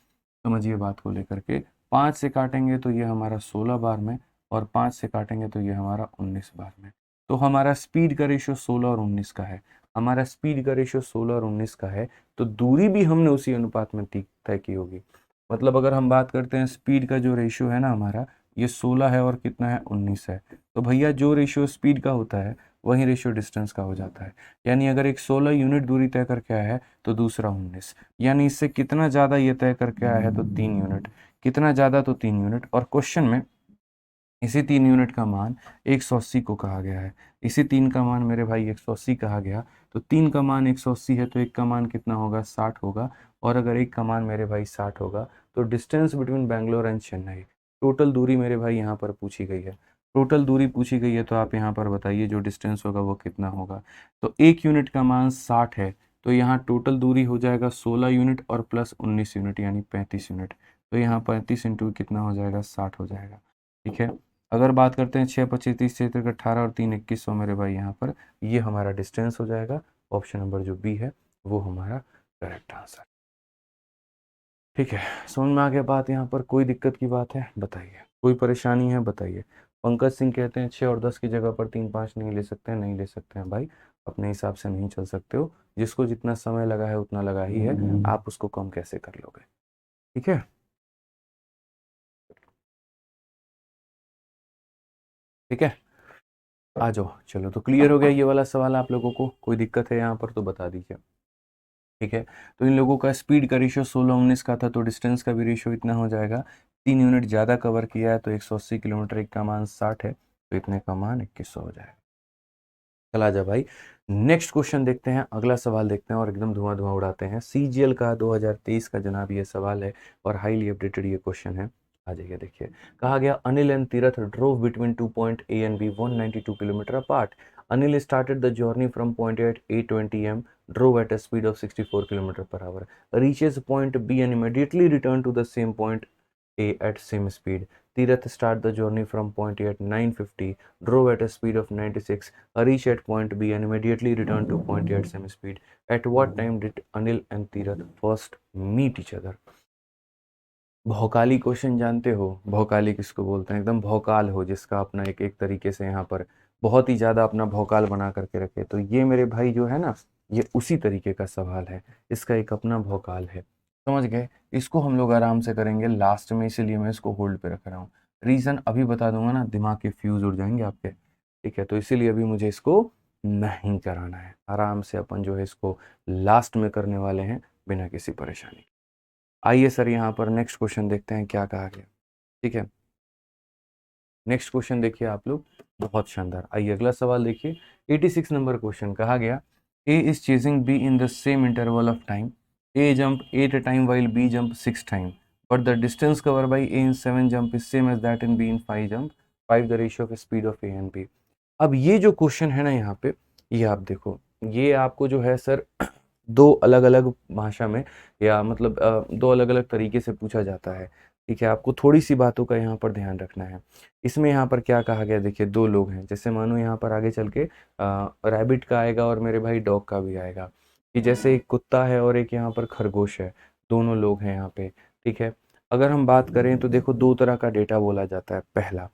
समझिए बात को लेकर के, 5 से काटेंगे तो ये हमारा 16 बार में, और 5 से काटेंगे तो ये हमारा 19 बार में। तो हमारा स्पीड का रेशियो 16 और 19 का है। हमारा स्पीड का रेशियो 16 और 19 का है, तो दूरी भी हमने उसी अनुपात में तय की होगी। मतलब अगर हम बात करते हैं स्पीड का जो रेशियो है ना हमारा, ये 16 है और कितना है, 19 है। तो भैया जो रेशियो स्पीड का होता है वही रेशियो डिस्टेंस का हो जाता है। यानी अगर एक 16 यूनिट दूरी तय करके आया है तो दूसरा 19, यानी इससे कितना ज़्यादा ये तय करके आया है, तो 3 यूनिट। कितना ज़्यादा, तो 3 यूनिट। और क्वेश्चन में इसी 3 यूनिट का मान 180 को कहा गया है। इसी 3 का मान मेरे भाई 180 कहा गया, तो 3 का मान 180 है, तो एक का मान कितना होगा, 60 होगा। और अगर एक का मान मेरे भाई 60 होगा, तो distance between Bangalore and Chennai, total दूरी मेरे भाई यहाँ पर पूछी गई है। टोटल दूरी पूछी गई है, तो आप यहाँ पर बताइए जो डिस्टेंस होगा वो कितना होगा। तो एक यूनिट का मान 60 है, तो यहाँ टोटल दूरी हो जाएगा 16 यूनिट और प्लस 19 यूनिट, यानी 35 यूनिट। तो यहाँ 35 इंटू कितना हो जाएगा, 60 हो जाएगा। ठीक है, अगर बात करते हैं 6 25 30 क्षेत्र 18 और 3 2100 मेरे भाई, यहाँ पर ये हमारा डिस्टेंस हो जाएगा। ऑप्शन नंबर जो बी है वो हमारा करेक्ट आंसर। ठीक है, समझ में आ गया बात? यहाँ पर कोई दिक्कत की बात है, बताइए। कोई परेशानी है, बताइए। पंकज सिंह कहते हैं 6 और 10 की जगह पर 3 5 नहीं ले सकते हैं। नहीं ले सकते हैं भाई, अपने हिसाब से नहीं चल सकते हो। जिसको जितना समय लगा है उतना लगा ही है, आप उसको कम कैसे कर लोगे? ठीक है, ठीक है, आ जाओ। चलो, तो क्लियर हो गया ये वाला सवाल आप लोगों को? कोई दिक्कत है यहाँ पर तो बता दीजिए। ठीक है, तो इन लोगों का स्पीड का रेशियो 16 19 का था, तो डिस्टेंस का भी रेशियो इतना हो जाएगा। 3 यूनिट ज़्यादा कवर किया है तो 180 किलोमीटर, एक का मान 60 है तो इतने का मान 2100 हो जाएगा। चला जा भाई, नेक्स्ट क्वेश्चन देखते हैं, अगला सवाल देखते हैं और एकदम धुआं धुआं उड़ाते हैं। सीजीएल का 2023 का जनाब ये सवाल है और हाईली अपडेटेड ये क्वेश्चन है। आ जाइए देखिए, कहा गया Anil and Tirath drove between 2 point A and B 192 kilometre apart. Anil started the journey from point A at 8:20 am, drove at a speed of 64 km per hour, reaches point B and immediately returned to the same point A at same speed. Tirath start the journey from point A at 9:50, drove at a speed of 96, reached at point B and immediately returned to point A at same speed. At what time did Anil and Tirath first meet each other? भौकाली question जानते हो, भौकाली किसको बोलते हैं? एकदम भौकाल हो, जिसका अपना एक एक तरीके से यहाँ पर बहुत ही ज़्यादा अपना भौकाल बना करके रखे, तो ये मेरे भाई जो है ना, ये उसी तरीके का सवाल है, इसका एक अपना भौकाल है। समझ गए? इसको हम लोग आराम से करेंगे लास्ट में, इसीलिए मैं इसको होल्ड पे रख रहा हूँ। रीज़न अभी बता दूंगा ना, दिमाग के फ्यूज़ उड़ जाएंगे आपके, ठीक है? तो इसीलिए अभी मुझे इसको नहीं कराना है, आराम से अपन जो है इसको लास्ट में करने वाले हैं बिना किसी परेशानी। आइए सर, यहाँ पर नेक्स्ट क्वेश्चन देखते हैं क्या कहा गया, ठीक है? नेक्स्ट क्वेश्चन देखिए आप लोग, बहुत शानदार। आइए अगला सवाल देखिए, 86 नंबर क्वेश्चन। कहा गया A is chasing B in the same interval of time, A jump 8 time while B jump 6 time, but the distance cover by A in 7 jump is same as that in B in 5 jump, 5 the ratio of speed of A and B. अब ये जो question है ना यहाँ पे, ये आप देखो, ये आपको जो है सर दो अलग अलग भाषा में, या मतलब दो अलग अलग तरीके से पूछा जाता है, ठीक है? आपको थोड़ी सी बातों का यहाँ पर ध्यान रखना है। इसमें यहाँ पर क्या कहा गया, देखिए दो लोग हैं, जैसे मानो यहाँ पर आगे चल के रैबिट का आएगा और मेरे भाई डॉग का भी आएगा, कि जैसे एक कुत्ता है और एक यहाँ पर खरगोश है, दोनों लोग हैं यहाँ पे, ठीक है? अगर हम बात करें तो देखो, दो तरह का डेटा बोला जाता है। पहला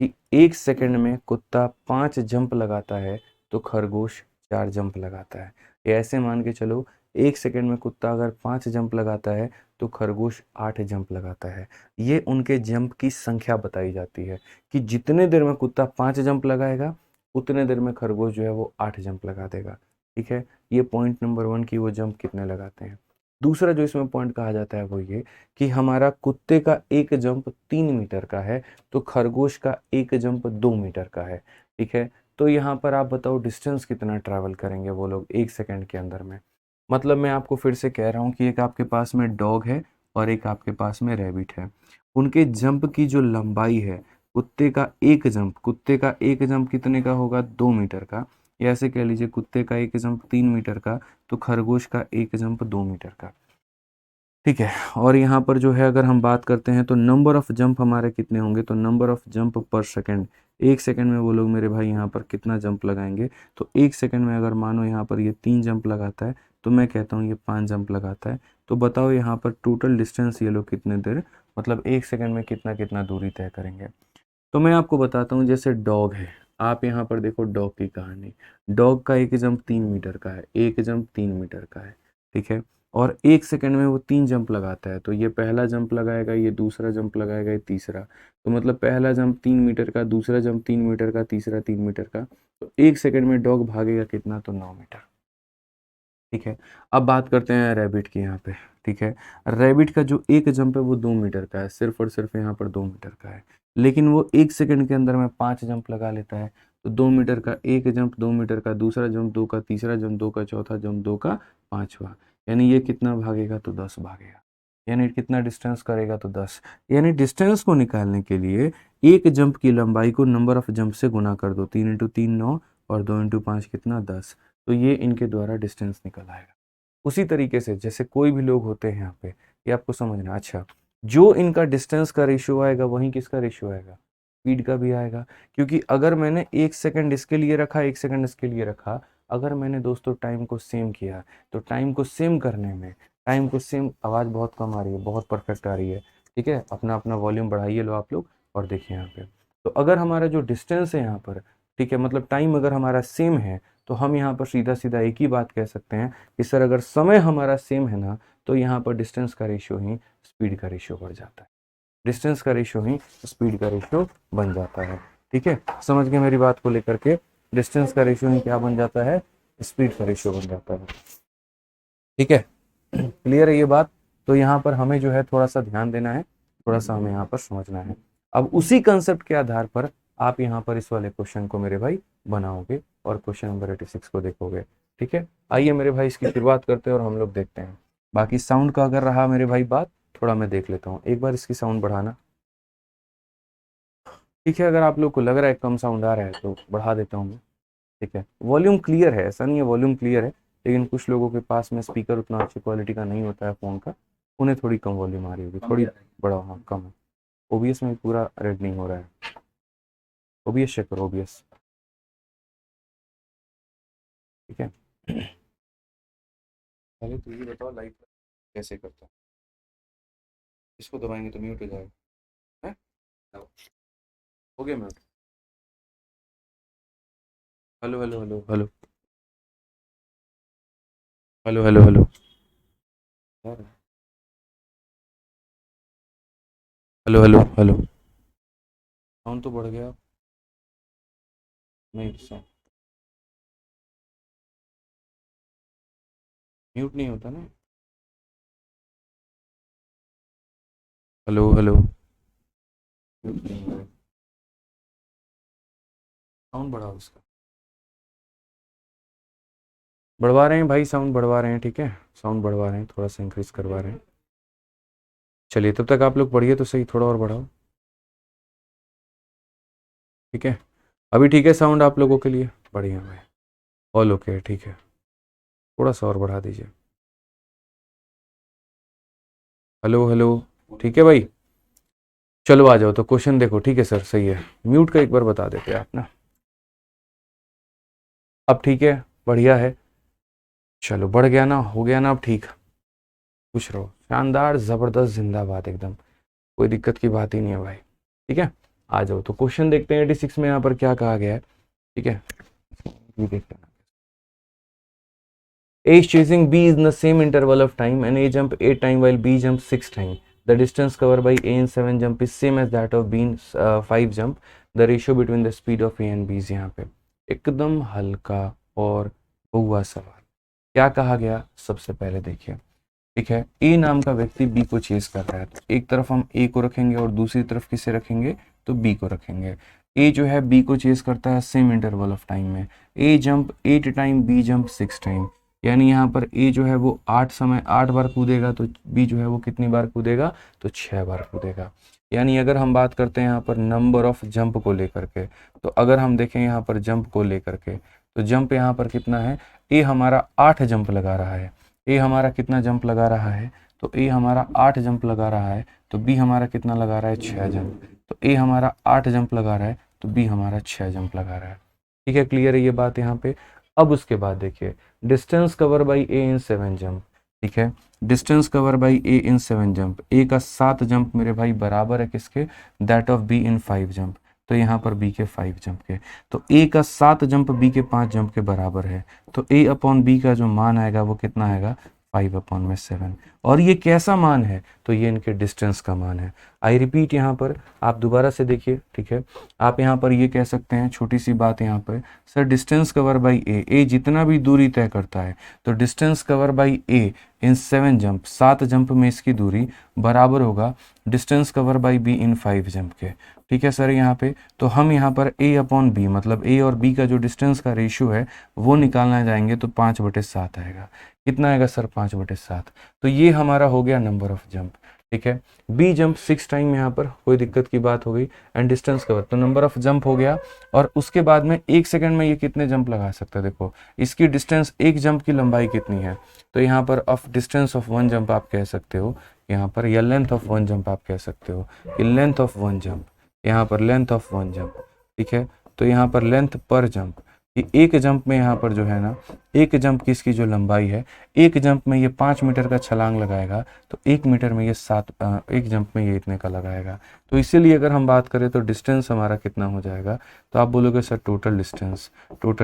कि 1 सेकंड में कुत्ता 5 जंप लगाता है तो खरगोश 4 जंप लगाता है। या ऐसे मान के चलो, 1 सेकंड में कुत्ता अगर 5 जंप लगाता है तो खरगोश 8 जंप लगाता है। ये उनके जंप की संख्या बताई जाती है कि जितने देर में कुत्ता 5 जंप लगाएगा उतने देर में खरगोश जो है वो 8 जंप लगा देगा, ठीक है? ये पॉइंट नंबर 1 की वो जंप कितने लगाते हैं। दूसरा जो इसमें पॉइंट कहा जाता है वो ये कि हमारा कुत्ते का एक जंप 3 मीटर का है तो खरगोश का एक जंप 2 मीटर का है, ठीक है? तो यहाँ पर आप बताओ डिस्टेंस कितना ट्रैवल करेंगे वो लोग 1 सेकंड के अंदर में। मतलब मैं आपको फिर से कह रहा हूँ कि एक आपके पास में डॉग है और एक आपके पास में रैबिट है, उनके जंप की जो लंबाई है, कुत्ते का एक जंप कितने का होगा, 2 मीटर का, या ऐसे कह लीजिए कुत्ते का एक जंप 3 मीटर का तो खरगोश का एक जंप 2 मीटर का, ठीक है? और यहाँ पर जो है अगर हम बात करते हैं तो नंबर ऑफ जंप हमारे कितने होंगे, तो नंबर ऑफ जंप पर सेकंड, 1 सेकंड में वो लोग मेरे भाई यहाँ पर कितना जंप लगाएंगे, तो 1 सेकंड में अगर मानो यहाँ पर ये 3 जंप लगाता है तो मैं कहता हूँ ये 5 जंप लगाता है। तो बताओ यहाँ पर टोटल डिस्टेंस ये लोग कितने देर, मतलब 1 सेकंड में कितना कितना दूरी तय करेंगे। तो मैं आपको बताता हूँ, जैसे डॉग है, आप यहाँ पर देखो डॉग की कहानी, डॉग का एक जंप 3 मीटर का है, एक जंप 3 मीटर का है, ठीक है? और 1 सेकंड में वो 3 जंप लगाता है, तो ये पहला जंप लगाएगा, ये दूसरा जंप लगाएगा, ये तीसरा, तो मतलब पहला जंप 3 मीटर का, दूसरा जंप 3 मीटर का, तीसरा 3 मीटर का, तो 1 सेकंड में डॉग भागेगा कितना, तो 9 मीटर, ठीक है? अब बात करते हैं रैबिट की यहाँ पे, ठीक है? रैबिट का जो एक जंप है वो 2 मीटर का है, सिर्फ और सिर्फ यहाँ पर 2 मीटर का है, लेकिन वो 1 सेकंड के अंदर में 5 जंप लगा लेता है। तो 2 मीटर का एक जंप, 2 मीटर का दूसरा जंप, 2 का तीसरा जंप, 2 का चौथा जंप, 2 का पांचवा, यानी ये कितना भागेगा, तो 10 भागेगा। यानी कितना डिस्टेंस करेगा, तो 10। यानी डिस्टेंस को निकालने के लिए एक जंप की लंबाई को नंबर ऑफ जंप से गुना कर दो, 3 इंटू 3 9 और 2 इंटू 5 कितना, 10। तो ये इनके द्वारा डिस्टेंस निकल आएगा। उसी तरीके से जैसे कोई भी लोग होते हैं यहाँ पे, ये आपको समझना। अच्छा, जो इनका डिस्टेंस का रेशियो आएगा वहीं किसका रेशियो आएगा, स्पीड का भी आएगा। क्योंकि अगर मैंने 1 सेकंड इसके लिए रखा, 1 सेकंड इसके लिए रखा, अगर मैंने दोस्तों टाइम को सेम किया, तो टाइम को सेम करने में, टाइम को सेम, आवाज़ बहुत कम आ रही है, बहुत परफेक्ट आ रही है, ठीक है? अपना अपना वॉल्यूम बढ़ाइए लो आप लोग और देखिए यहाँ पे। तो अगर हमारा जो डिस्टेंस है यहाँ पर, ठीक है, मतलब टाइम अगर हमारा सेम है, तो हम यहाँ पर सीधा सीधा एक ही बात कह सकते हैं कि सर अगर समय हमारा सेम है ना, तो यहाँ पर डिस्टेंस का रेशियो ही स्पीड का रेशियो बढ़ जाता है, डिस्टेंस का रेशियो ही स्पीड का रेशियो बन जाता है, ठीक है? समझ गए मेरी बात को लेकर के, डिस्टेंस का रेशियो ही क्या बन जाता है, स्पीड का रेशियो बन जाता है, ठीक है? क्लियर है ये बात? तो यहाँ पर हमें जो है थोड़ा सा ध्यान देना है, थोड़ा सा हमें यहाँ पर समझना है। अब उसी कंसेप्ट के आधार पर आप यहाँ पर इस वाले क्वेश्चन को मेरे भाई बनाओगे और क्वेश्चन नंबर 86 को देखोगे। ठीक है, आइए मेरे भाई इसकी शुरुआत करते हैं और हम लोग देखते हैं। बाकी साउंड का अगर रहा मेरे भाई बात, थोड़ा मैं देख लेता हूँ, एक बार इसकी साउंड बढ़ाना। ठीक है, अगर आप लोग को लग रहा है कम साउंड आ रहा है तो बढ़ा देता हूँ मैं। ठीक है, वॉल्यूम क्लियर है, ऐसा नहीं है वॉल्यूम क्लियर है, लेकिन कुछ लोगों के पास में स्पीकर उतना अच्छी क्वालिटी का नहीं होता है फ़ोन का, उन्हें थोड़ी कम वॉल्यूम आ रही होगी, थोड़ी बड़ा, हाँ कम है। ओबीएस में पूरा रेड नहीं हो रहा है, ओबीएस चेक करो ओबीएस। ठीक है, पहले तो ये बताओ लाइव कैसे करता है। इसको दबाएंगे तो म्यूट हो जाएगा है? हो गया mute. Hello hello hello hello hello hello hello, hello hello hello, sound तो बढ़ गया। नहीं साउंड म्यूट नहीं होता ना। हेलो हेलो, म्यूट नहीं हो रहा है। साउंड बढ़ाओ उसका, बढ़वा रहे हैं भाई, साउंड बढ़वा रहे हैं। ठीक है, साउंड बढ़वा रहे हैं, थोड़ा सा इंक्रीज करवा रहे हैं। चलिए तब तक आप लोग पढ़िए तो सही, थोड़ा और बढ़ाओ। ठीक है, अभी ठीक है साउंड आप लोगों के लिए? बढ़िया भाई, ऑल ओके। ठीक है, थोड़ा सा और बढ़ा दीजिए। हेलो हेलो, ठीक है भाई, चलो आ जाओ तो क्वेश्चन देखो। ठीक है सर, सही है, म्यूट का एक बार बता देते हैं आप ना। अब ठीक है, बढ़िया है, चलो बढ़ गया ना, हो गया ना अब ठीक। खुश रहो, शानदार, ज़बरदस्त, जिंदाबाद एकदम, कोई दिक्कत की बात ही नहीं है भाई। ठीक है, आ जाओ तो क्वेश्चन देखते हैं 86 में यहाँ पर क्या कहा गया है। ठीक है, ये देखते हैं। A is chasing B in the same interval of time and A jump 8 times while B jump 6 times. The distance covered by A in 7 jump is same as that of B in 5 jump. The ratio between the speed of A and B is यहाँ पे एकदम हल्का और बहुआ सवाल। क्या कहा गया सबसे पहले देखिए। ठीक है, ए नाम का व्यक्ति बी को चेस कर रहा है, तो एक तरफ हम ए को रखेंगे और दूसरी तरफ किसे रखेंगे, तो बी को रखेंगे। ए जो है बी को चेस करता है सेम इंटरवल ऑफ टाइम में। A jump 8 time, B jump 6 time, यानी यहाँ पर ए जो है वो 8 बार कूदेगा, तो बी जो है वो कितनी बार कूदेगा, तो 6 बार कूदेगा। यानी अगर हम बात करते हैं यहाँ पर नंबर ऑफ जंप को लेकर के, तो अगर हम देखें यहाँ पर जंप को लेकर के, तो जंप यहाँ पर कितना है, ए हमारा 8 जंप लगा रहा है। ए हमारा कितना जंप लगा रहा है, तो ए हमारा 8 जंप लगा रहा है, तो बी हमारा कितना लगा रहा है, 6 जंप। तो ए हमारा 8 जंप लगा रहा है, तो बी हमारा 6 जंप लगा रहा है। ठीक है, क्लियर है ये बात यहाँ पे। अब उसके बाद देखिए, distance cover by A in 7 jump. ठीक है, distance cover by A in 7 jump, A का 7 जंप मेरे भाई बराबर है किसके, that of B in 5 jump, तो यहाँ पर बी के 5 जंप के, तो ए का 7 जंप बी के 5 जंप के बराबर है, तो ए अपॉन बी का जो मान आएगा वो कितना आएगा, 5 अपॉन में 7। और ये कैसा मान है, तो ये इनके डिस्टेंस का मान है। आई रिपीट, यहाँ पर आप दोबारा से देखिए। ठीक है, आप यहाँ पर ये कह सकते हैं, छोटी सी बात यहाँ पर, सर डिस्टेंस कवर बाई ए जितना भी दूरी तय करता है, तो distance cover by A in 7 jump, 7 jump में इसकी दूरी बराबर होगा distance cover by B in 5 jump के। ठीक है सर, यहाँ पे तो हम यहाँ पर ए अपॉन बी, मतलब ए और बी का जो डिस्टेंस का रेशियो है वो निकालना जाएंगे, तो 5/7 आएगा। कितना आएगा सर, 5/7। तो ये हमारा हो गया नंबर ऑफ जंप। ठीक है, बी जंप 6 टाइम, यहाँ पर कोई दिक्कत की बात हो गई, एंड डिस्टेंस कवर, तो नंबर ऑफ जंप हो गया। और उसके बाद में 1 सेकंड में ये कितने जंप लगा सकता है, देखो इसकी डिस्टेंस, एक जंप की लंबाई कितनी है, तो यहाँ पर ऑफ डिस्टेंस ऑफ 1 जंप आप कह सकते हो यहाँ पर, या लेंथ ऑफ 1 जंप आप कह सकते हो कि लेंथ ऑफ 1 जंप, यहाँ पर लेंथ ऑफ 1 जंप। ठीक है, तो यहाँ पर लेंथ पर जंप, कि एक जंप में यहाँ पर जो है ना, एक जंप की इसकी जो लंबाई है, एक जंप में ये 5 मीटर का छलांग लगाएगा, तो 1 मीटर में ये 1 जंप में ये इतने का लगाएगा। तो इसीलिए अगर हम बात करें तो डिस्टेंस हमारा कितना हो जाएगा, तो आप बोलोगे सर टोटल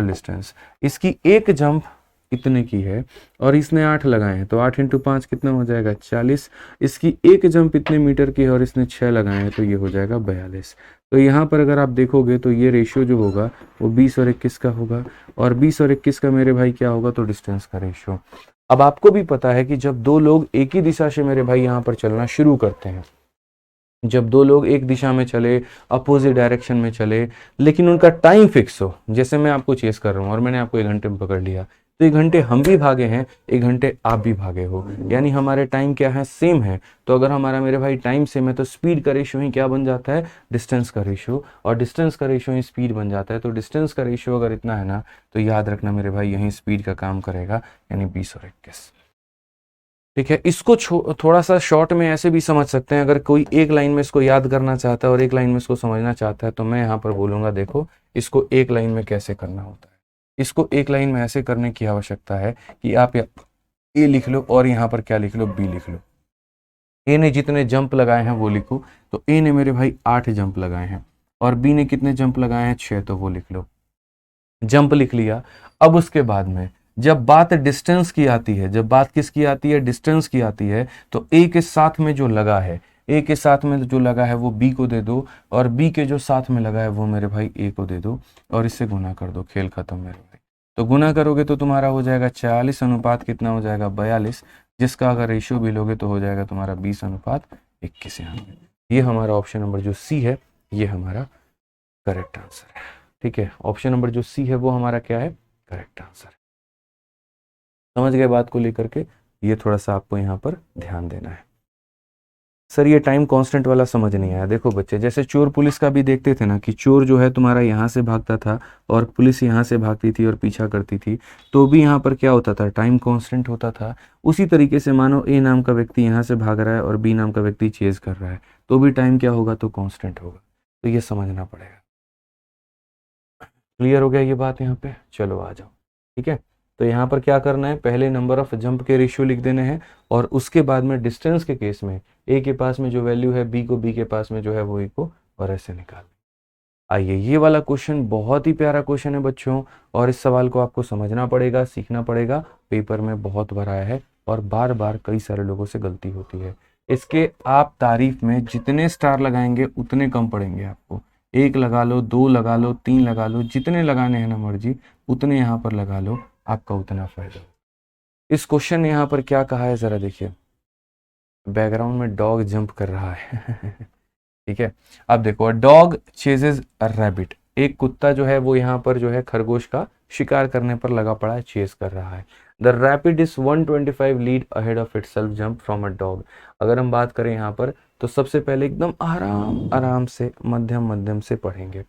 डिस्टेंस इसकी एक जंप इतने की है और इसने 8 लगाए हैं, तो 8 × 5 कितना हो जाएगा, 40। इसकी एक जंप इतने मीटर की है और इसने 6 लगाए हैं, तो ये हो जाएगा 42। तो यहाँ पर अगर आप देखोगे तो ये रेशियो जो होगा वो 20 और 21 का होगा, और 20 और 21 का मेरे भाई क्या होगा, तो डिस्टेंस का रेशियो। अब आपको भी पता है कि जब दो लोग एक ही दिशा से मेरे भाई यहाँ पर चलना शुरू करते हैं, जब दो लोग एक दिशा में चले, अपोजिट डायरेक्शन में चले, लेकिन उनका टाइम फिक्स हो, जैसे मैं आपको चेस कर रहा हूँ और मैंने आपको 1 घंटे में पकड़ लिया, तो 1 घंटे हम भी भागे हैं, 1 घंटे आप भी भागे हो, यानी हमारे टाइम क्या है, सेम है। तो अगर हमारा मेरे भाई टाइम सेम है तो स्पीड का रेशियो ही क्या बन जाता है, डिस्टेंस का रेशियो, और डिस्टेंस का रेशियो ही स्पीड बन जाता है। तो डिस्टेंस का रेशियो अगर इतना है ना, तो याद रखना मेरे भाई यही स्पीड का काम करेगा, यानी 20 और 21। ठीक है, इसको थोड़ा सा शॉर्ट में ऐसे भी समझ सकते हैं, अगर कोई एक लाइन में इसको याद करना चाहता है और एक लाइन में इसको समझना चाहता है, तो मैं यहाँ पर बोलूँगा देखो इसको एक लाइन में कैसे करना होता है। इसको एक लाइन में ऐसे करने की आवश्यकता है कि आप ए लिख लो और यहाँ पर क्या लिख लो, बी लिख लो। ए ने जितने जंप लगाए हैं वो लिखो, तो ए ने मेरे भाई 8 जंप लगाए हैं और बी ने कितने जंप लगाए हैं, 6, तो वो लिख लो। जंप लिख लिया। अब उसके बाद में जब बात डिस्टेंस की आती है, जब बात किसकी आती है, डिस्टेंस की आती है, तो ए के साथ में जो लगा है, ए के साथ में जो लगा है वो बी को दे दो, और बी के जो साथ में लगा है वो मेरे भाई ए को दे दो, और इससे गुना कर दो, खेल खत्म मेरे भाई। तो गुना करोगे तो तुम्हारा हो जाएगा 40 अनुपात कितना हो जाएगा, 42, जिसका अगर रेशियो भी लोगे तो हो जाएगा तुम्हारा 20 अनुपात 21 यहाँ पे। ये हमारा ऑप्शन नंबर जो सी है, ये हमारा करेक्ट आंसर है। ठीक है, ऑप्शन नंबर जो सी है वो हमारा क्या है, करेक्ट आंसर है। समझ गए बात को लेकर के, ये थोड़ा सा आपको यहाँ पर ध्यान देना है। सर ये टाइम कांस्टेंट वाला समझ नहीं आया। देखो बच्चे, जैसे चोर पुलिस का भी देखते थे ना, कि चोर जो है तुम्हारा यहाँ से भागता था और पुलिस यहाँ से भागती थी और पीछा करती थी, तो भी यहाँ पर क्या होता था, टाइम कांस्टेंट होता था। उसी तरीके से मानो ए नाम का व्यक्ति यहाँ से भाग रहा है और बी नाम का व्यक्ति चेज कर रहा है, तो भी टाइम क्या होगा, तो कांस्टेंट होगा। तो ये समझना पड़ेगा। क्लियर हो गया ये बात यहाँ पे, चलो आ जाओ। ठीक है, तो यहाँ पर क्या करना है, पहले नंबर ऑफ जंप के रेशियो लिख देने हैं, और उसके बाद में डिस्टेंस के केस में ए के पास में जो वैल्यू है बी को, बी के पास में जो है वो ए को, और ऐसे निकाल। आइए, ये वाला क्वेश्चन बहुत ही प्यारा क्वेश्चन है बच्चों, और इस सवाल को आपको समझना पड़ेगा, सीखना पड़ेगा। पेपर में बहुत बार आया है और बार बार कई सारे लोगों से गलती होती है। इसके आप तारीफ में जितने स्टार लगाएंगे उतने कम पड़ेंगे आपको। 1 लगा लो, 2 लगा लो, 3 लगा लो, जितने लगाने हैं ना मर्जी उतने यहाँ पर लगा लो, आपका उतना फायदा। इस क्वेश्चन ने यहाँ पर क्या कहा है जरा देखिए, बैकग्राउंड में डॉग जंप कर रहा है ठीक है, अब देखो, डॉग चेजेस अ रैबिट, एक कुत्ता जो है वो यहाँ पर जो है खरगोश का शिकार करने पर लगा पड़ा है, चेस कर रहा है। The rapid is 125 lead ahead of it self jump from a dog. अगर हम बात करें यहाँ पर, तो सबसे पहले एकदम आराम आराम से, मध्यम मध्यम से पढ़ेंगे।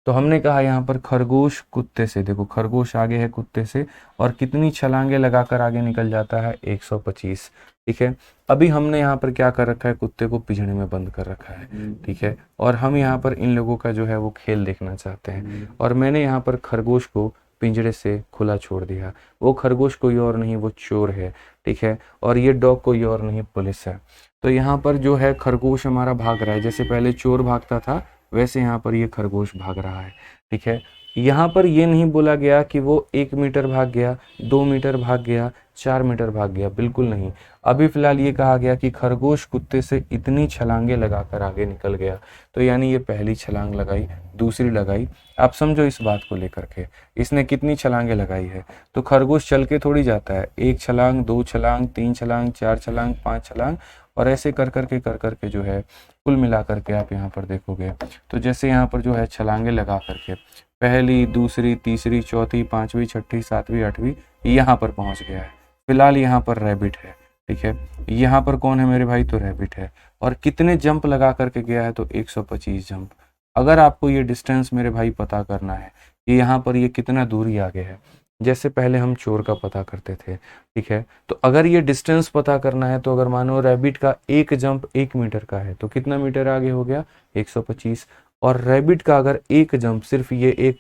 तो हमने कहा यहाँ पर खरगोश कुत्ते से, देखो खरगोश आगे है कुत्ते से, और कितनी छलांगे लगाकर आगे निकल जाता है, 125। ठीक है, अभी हमने यहाँ पर क्या कर रखा है, कुत्ते को पिंजड़े में बंद कर रखा है। ठीक है, और हम यहाँ पर इन लोगों का जो है वो खेल देखना चाहते हैं, और मैंने यहाँ पर खरगोश को पिंजड़े से खुला छोड़ दिया। वो खरगोश कोई और नहीं, वो चोर है। ठीक है, और ये डॉग कोई और नहीं, पुलिस है। तो यहाँ पर जो है खरगोश हमारा भाग रहा है, जैसे पहले चोर भागता था वैसे यहाँ पर ये खरगोश भाग रहा है। ठीक है, यहाँ पर ये नहीं बोला गया कि वो 1 मीटर भाग गया, 2 मीटर भाग गया, 4 मीटर भाग गया, बिल्कुल नहीं। अभी फिलहाल ये कहा गया कि खरगोश कुत्ते से इतनी छलांगे लगाकर आगे निकल गया। तो यानी ये पहली छलांग लगाई, दूसरी लगाई। आप समझो इस बात को लेकर के, इसने कितनी छलांगे लगाई है। तो खरगोश चल के थोड़ी जाता है, 1 छलांग, 2 छलांग, 3 छलांग, 4 छलांग, 5 छलांग, और ऐसे कर करके जो है कुल मिला करके आप यहाँ पर देखोगे, तो जैसे यहाँ पर जो है छलांगे लगा करके पहली, दूसरी, तीसरी, चौथी, 5वीं, 6ठी, 7वीं, 8वीं यहाँ पर पहुँच गया है। फिलहाल यहाँ पर रैबिट है। ठीक है, यहाँ पर कौन है मेरे भाई, तो रैबिट है। और कितने जंप लगा करके गया है, तो 125 जंप। अगर आपको ये डिस्टेंस मेरे भाई पता करना है कि यहाँ पर ये कितना दूरी आगे है, जैसे पहले हम चोर का पता करते थे। ठीक है, तो अगर ये डिस्टेंस पता करना है, तो अगर मानो रैबिट का एक जंप 1 मीटर का है, तो कितना मीटर आगे हो गया, 125। और रैबिट का अगर एक जंप, सिर्फ ये एक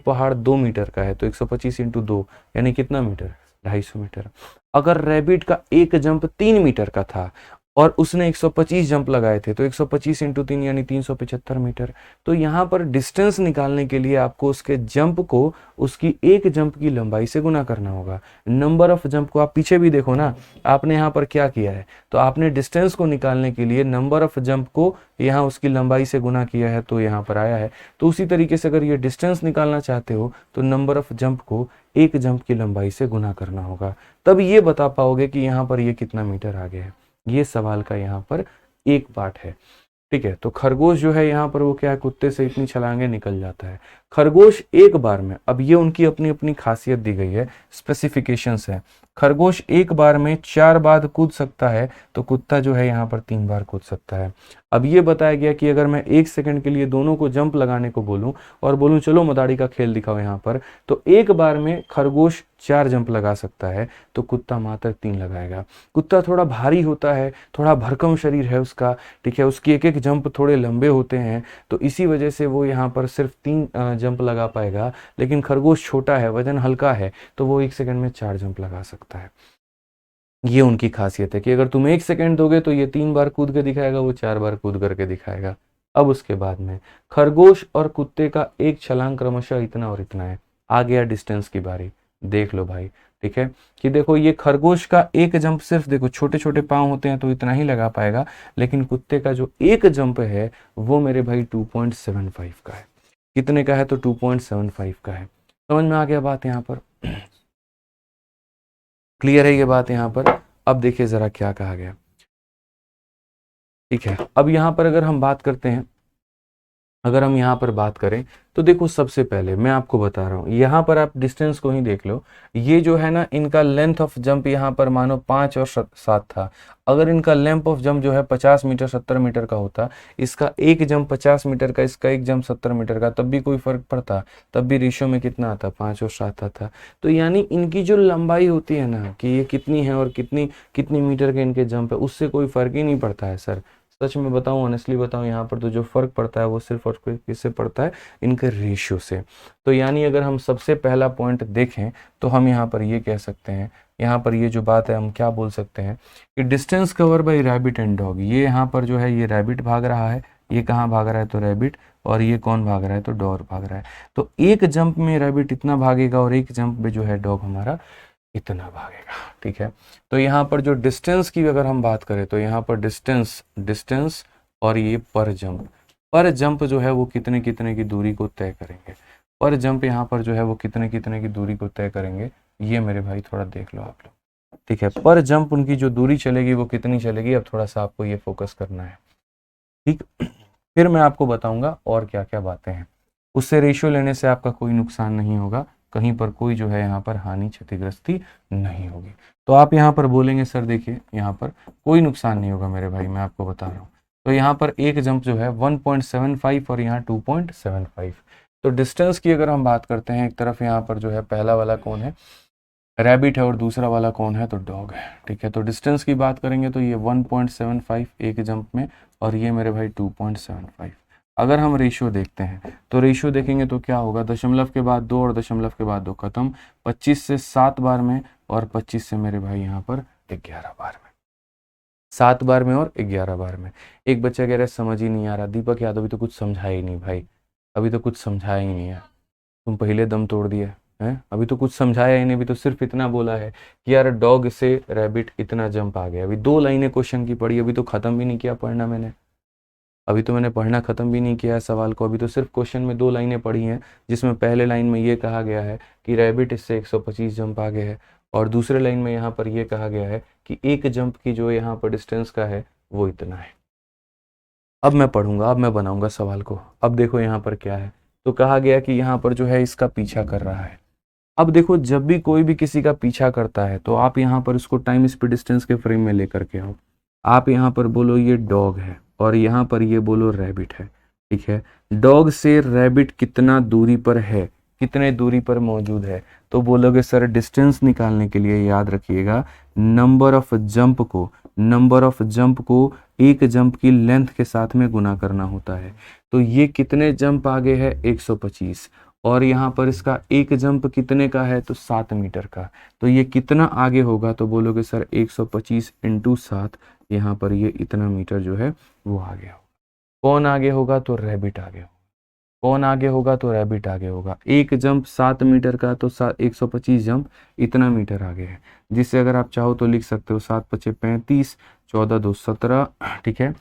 पहाड़ 2 मीटर का है, तो 125 इंटू 2 यानी कितना मीटर, 250 मीटर। अगर रैबिट का एक जंप 3 मीटर का था और उसने 125 जंप लगाए थे, तो 125 इंटू 3 यानी 375 मीटर। तो यहाँ पर डिस्टेंस निकालने के लिए आपको उसके जंप को उसकी एक जंप की लंबाई से गुना करना होगा। नंबर ऑफ जंप को आप पीछे भी देखो ना, आपने यहाँ पर क्या किया है, तो आपने डिस्टेंस को निकालने के लिए नंबर ऑफ जंप को यहाँ उसकी लंबाई से गुना किया है, तो यहाँ पर आया है। तो उसी तरीके से अगर ये डिस्टेंस निकालना चाहते हो, तो नंबर ऑफ जंप को एक जंप की लंबाई से गुना करना होगा, तब ये बता पाओगे कि यहाँ पर ये कितना मीटर आगे है। ये सवाल का यहाँ पर एक पार्ट है। ठीक है। तो खरगोश जो है यहाँ पर वो क्या है, कुत्ते से इतनी छलांगे निकल जाता है। खरगोश एक बार में, अब ये उनकी अपनी अपनी खासियत दी गई है, स्पेसिफिकेशंस है। खरगोश एक बार में 4 बार कूद सकता है, तो कुत्ता जो है यहाँ पर 3 बार कूद सकता है। अब ये बताया गया कि अगर मैं 1 सेकंड के लिए दोनों को जंप लगाने को बोलूं और बोलूं चलो मदारी का खेल दिखाओ यहाँ पर, तो एक बार में खरगोश 4 जंप लगा सकता है, तो कुत्ता मात्र 3 लगाएगा। कुत्ता थोड़ा भारी होता है, थोड़ा भरकम शरीर है उसका, ठीक है, उसकी एक एक जंप थोड़े लंबे होते हैं, तो इसी वजह से वो यहाँ पर सिर्फ 3 जंप लगा पाएगा। लेकिन खरगोश छोटा है, वजन हल्का है, तो वो 1 सेकंड में 4 जंप लगा सकता है। ये उनकी खासियत है कि अगर तुम 1 सेकंड दोगे तो ये 3 बार कूद के दिखाएगा, वो 4 बार कूद करके दिखाएगा। अब उसके बाद में खरगोश और कुत्ते का एक छलांग क्रमशः इतना और इतना है। आ गया डिस्टेंस की बारी, देख लो भाई, ठीक है, कि देखो ये खरगोश का एक जंप सिर्फ देखो, छोटे छोटे पाँव होते हैं तो इतना ही लगा पाएगा, लेकिन कुत्ते का जो एक जंप है वो मेरे भाई 2.75 का है। कितने का है, तो 2.75 का है। समझ में आ गया बात यहाँ पर? क्लियर है ये बात यहाँ पर? अब देखिए जरा क्या कहा गया, ठीक है। अब यहाँ पर अगर हम बात करते हैं, अगर हम यहाँ पर बात करें तो देखो, सबसे पहले मैं आपको बता रहा हूँ, यहाँ पर आप डिस्टेंस को ही देख लो। ये जो है ना, इनका लेंथ ऑफ जंप यहाँ पर मानो 5 और 7 था। अगर इनका लेंथ ऑफ जंप जो है 50 मीटर 70 मीटर का होता, इसका एक जंप 50 मीटर का, इसका एक जंप 70 मीटर का, तब भी कोई फर्क पड़ता? तब भी रेशियो में कितना आता, 5 और 7 आता। तो यानी इनकी जो लंबाई होती है ना, कि ये कितनी है और कितनी कितनी मीटर के इनके जंप है, उससे कोई फर्क ही नहीं पड़ता है सर। सच में बताऊं, ऑनेस्टली बताऊं, यहाँ पर तो जो फर्क पड़ता है वो सिर्फ और किससे पड़ता है, इनके रेशियो से। तो यानी अगर हम सबसे पहला पॉइंट देखें तो हम यहाँ पर ये कह सकते हैं, यहाँ पर ये जो बात है हम क्या बोल सकते हैं कि distance cover by rabbit and dog. ये यहाँ पर जो है ये रैबिट भाग रहा है, ये कहाँ भाग रहा है, तो रैबिट, और ये कौन भाग रहा है, तो डॉग भाग रहा है। तो एक जंप में रैबिट इतना भागेगा और एक जंप में जो है डॉग हमारा इतना भागेगा, ठीक है। तो यहाँ पर जो डिस्टेंस की अगर हम बात करें तो यहाँ पर डिस्टेंस और ये पर जंप जो है वो कितने कितने की दूरी को तय करेंगे, पर जंप यहाँ पर जो है वो कितने कितने की दूरी को तय करेंगे, ये मेरे भाई थोड़ा देख लो आप लोग, ठीक है। पर जंप उनकी जो दूरी चलेगी वो कितनी चलेगी, अब थोड़ा सा आपको ये फोकस करना है, ठीक। फिर मैं आपको बताऊंगा और क्या क्या बातें हैं। उससे रेशियो लेने से आपका कोई नुकसान नहीं होगा, कहीं पर कोई जो है यहाँ पर हानि क्षतिग्रस्ती नहीं होगी। तो आप यहाँ पर बोलेंगे सर देखिए यहाँ पर कोई नुकसान नहीं होगा मेरे भाई, मैं आपको बता रहा हूँ। तो यहाँ पर एक जंप जो है 1.75 और यहाँ 2.75। तो डिस्टेंस की अगर हम बात करते हैं, एक तरफ यहाँ पर जो है पहला वाला कौन है, रैबिट है, और दूसरा वाला कौन है, तो डॉग है, ठीक है। तो डिस्टेंस की बात करेंगे तो ये 1.75 एक जंप में, और ये मेरे भाई 2.75। अगर हम रेशियो देखते हैं तो रेशियो देखेंगे तो क्या होगा, दशमलव के बाद 2 और दशमलव के बाद 2 खत्म, 25 से 7 बार में, और 25 से मेरे भाई यहाँ पर 11 बार में, 7 बार में और 11 बार में। एक बच्चा कह रहा है समझ ही नहीं आ रहा, दीपक यादव अभी तो कुछ समझाया ही नहीं भाई, अभी तो कुछ समझाया ही नहीं है, तुम पहले दम तोड़ दिया है, अभी तो कुछ समझाया ही नहीं, अभी तो सिर्फ इतना बोला है कि यार डॉग से रैबिट इतना जंप आ गया। अभी 2 लाइनें क्वेश्चन की पढ़ी, अभी तो खत्म भी नहीं किया पढ़ना मैंने, अभी तो मैंने पढ़ना खत्म भी नहीं किया है सवाल को, अभी तो सिर्फ क्वेश्चन में 2 लाइनें पढ़ी हैं, जिसमें पहले लाइन में ये कहा गया है कि रैबिट इससे 125 जंप आगे है, और दूसरे लाइन में यहाँ पर ये कहा गया है कि एक जंप की जो यहाँ पर डिस्टेंस का है वो इतना है। अब मैं पढ़ूंगा, अब मैं बनाऊंगा सवाल को। अब देखो यहाँ पर क्या है, तो कहा गया कि यहाँ पर जो है इसका पीछा कर रहा है। अब देखो, जब भी कोई भी किसी का पीछा करता है तो आप यहाँ पर उसको टाइम स्पीड डिस्टेंस के फ्रेम में लेकर के आओ। आप यहाँ पर बोलो ये डॉग है, और यहाँ पर ये बोलो रैबिट है, ठीक है। डॉग से रैबिट कितना दूरी पर है, कितने दूरी पर मौजूद है, तो बोलोगे सर डिस्टेंस निकालने के लिए याद रखिएगा नंबर ऑफ जंप को एक जंप की लेंथ के साथ में गुना करना होता है। तो ये कितने जंप आगे है, 125, और यहाँ पर इसका एक जंप कितने का है, तो 7 मीटर का। तो ये कितना आगे होगा, तो बोलोगे सर 125 इंटू 7, यहाँ पर ये इतना मीटर जो है वो आगे होगा। कौन आगे होगा, तो रैबिट आगे होगा। कौन आगे होगा, तो रैबिट आगे होगा। एक जंप 7 मीटर का, तो 125 जंप इतना मीटर आगे है, जिससे अगर आप चाहो तो लिख सकते हो 7 पचे 35, 14 2 17, ठीक है।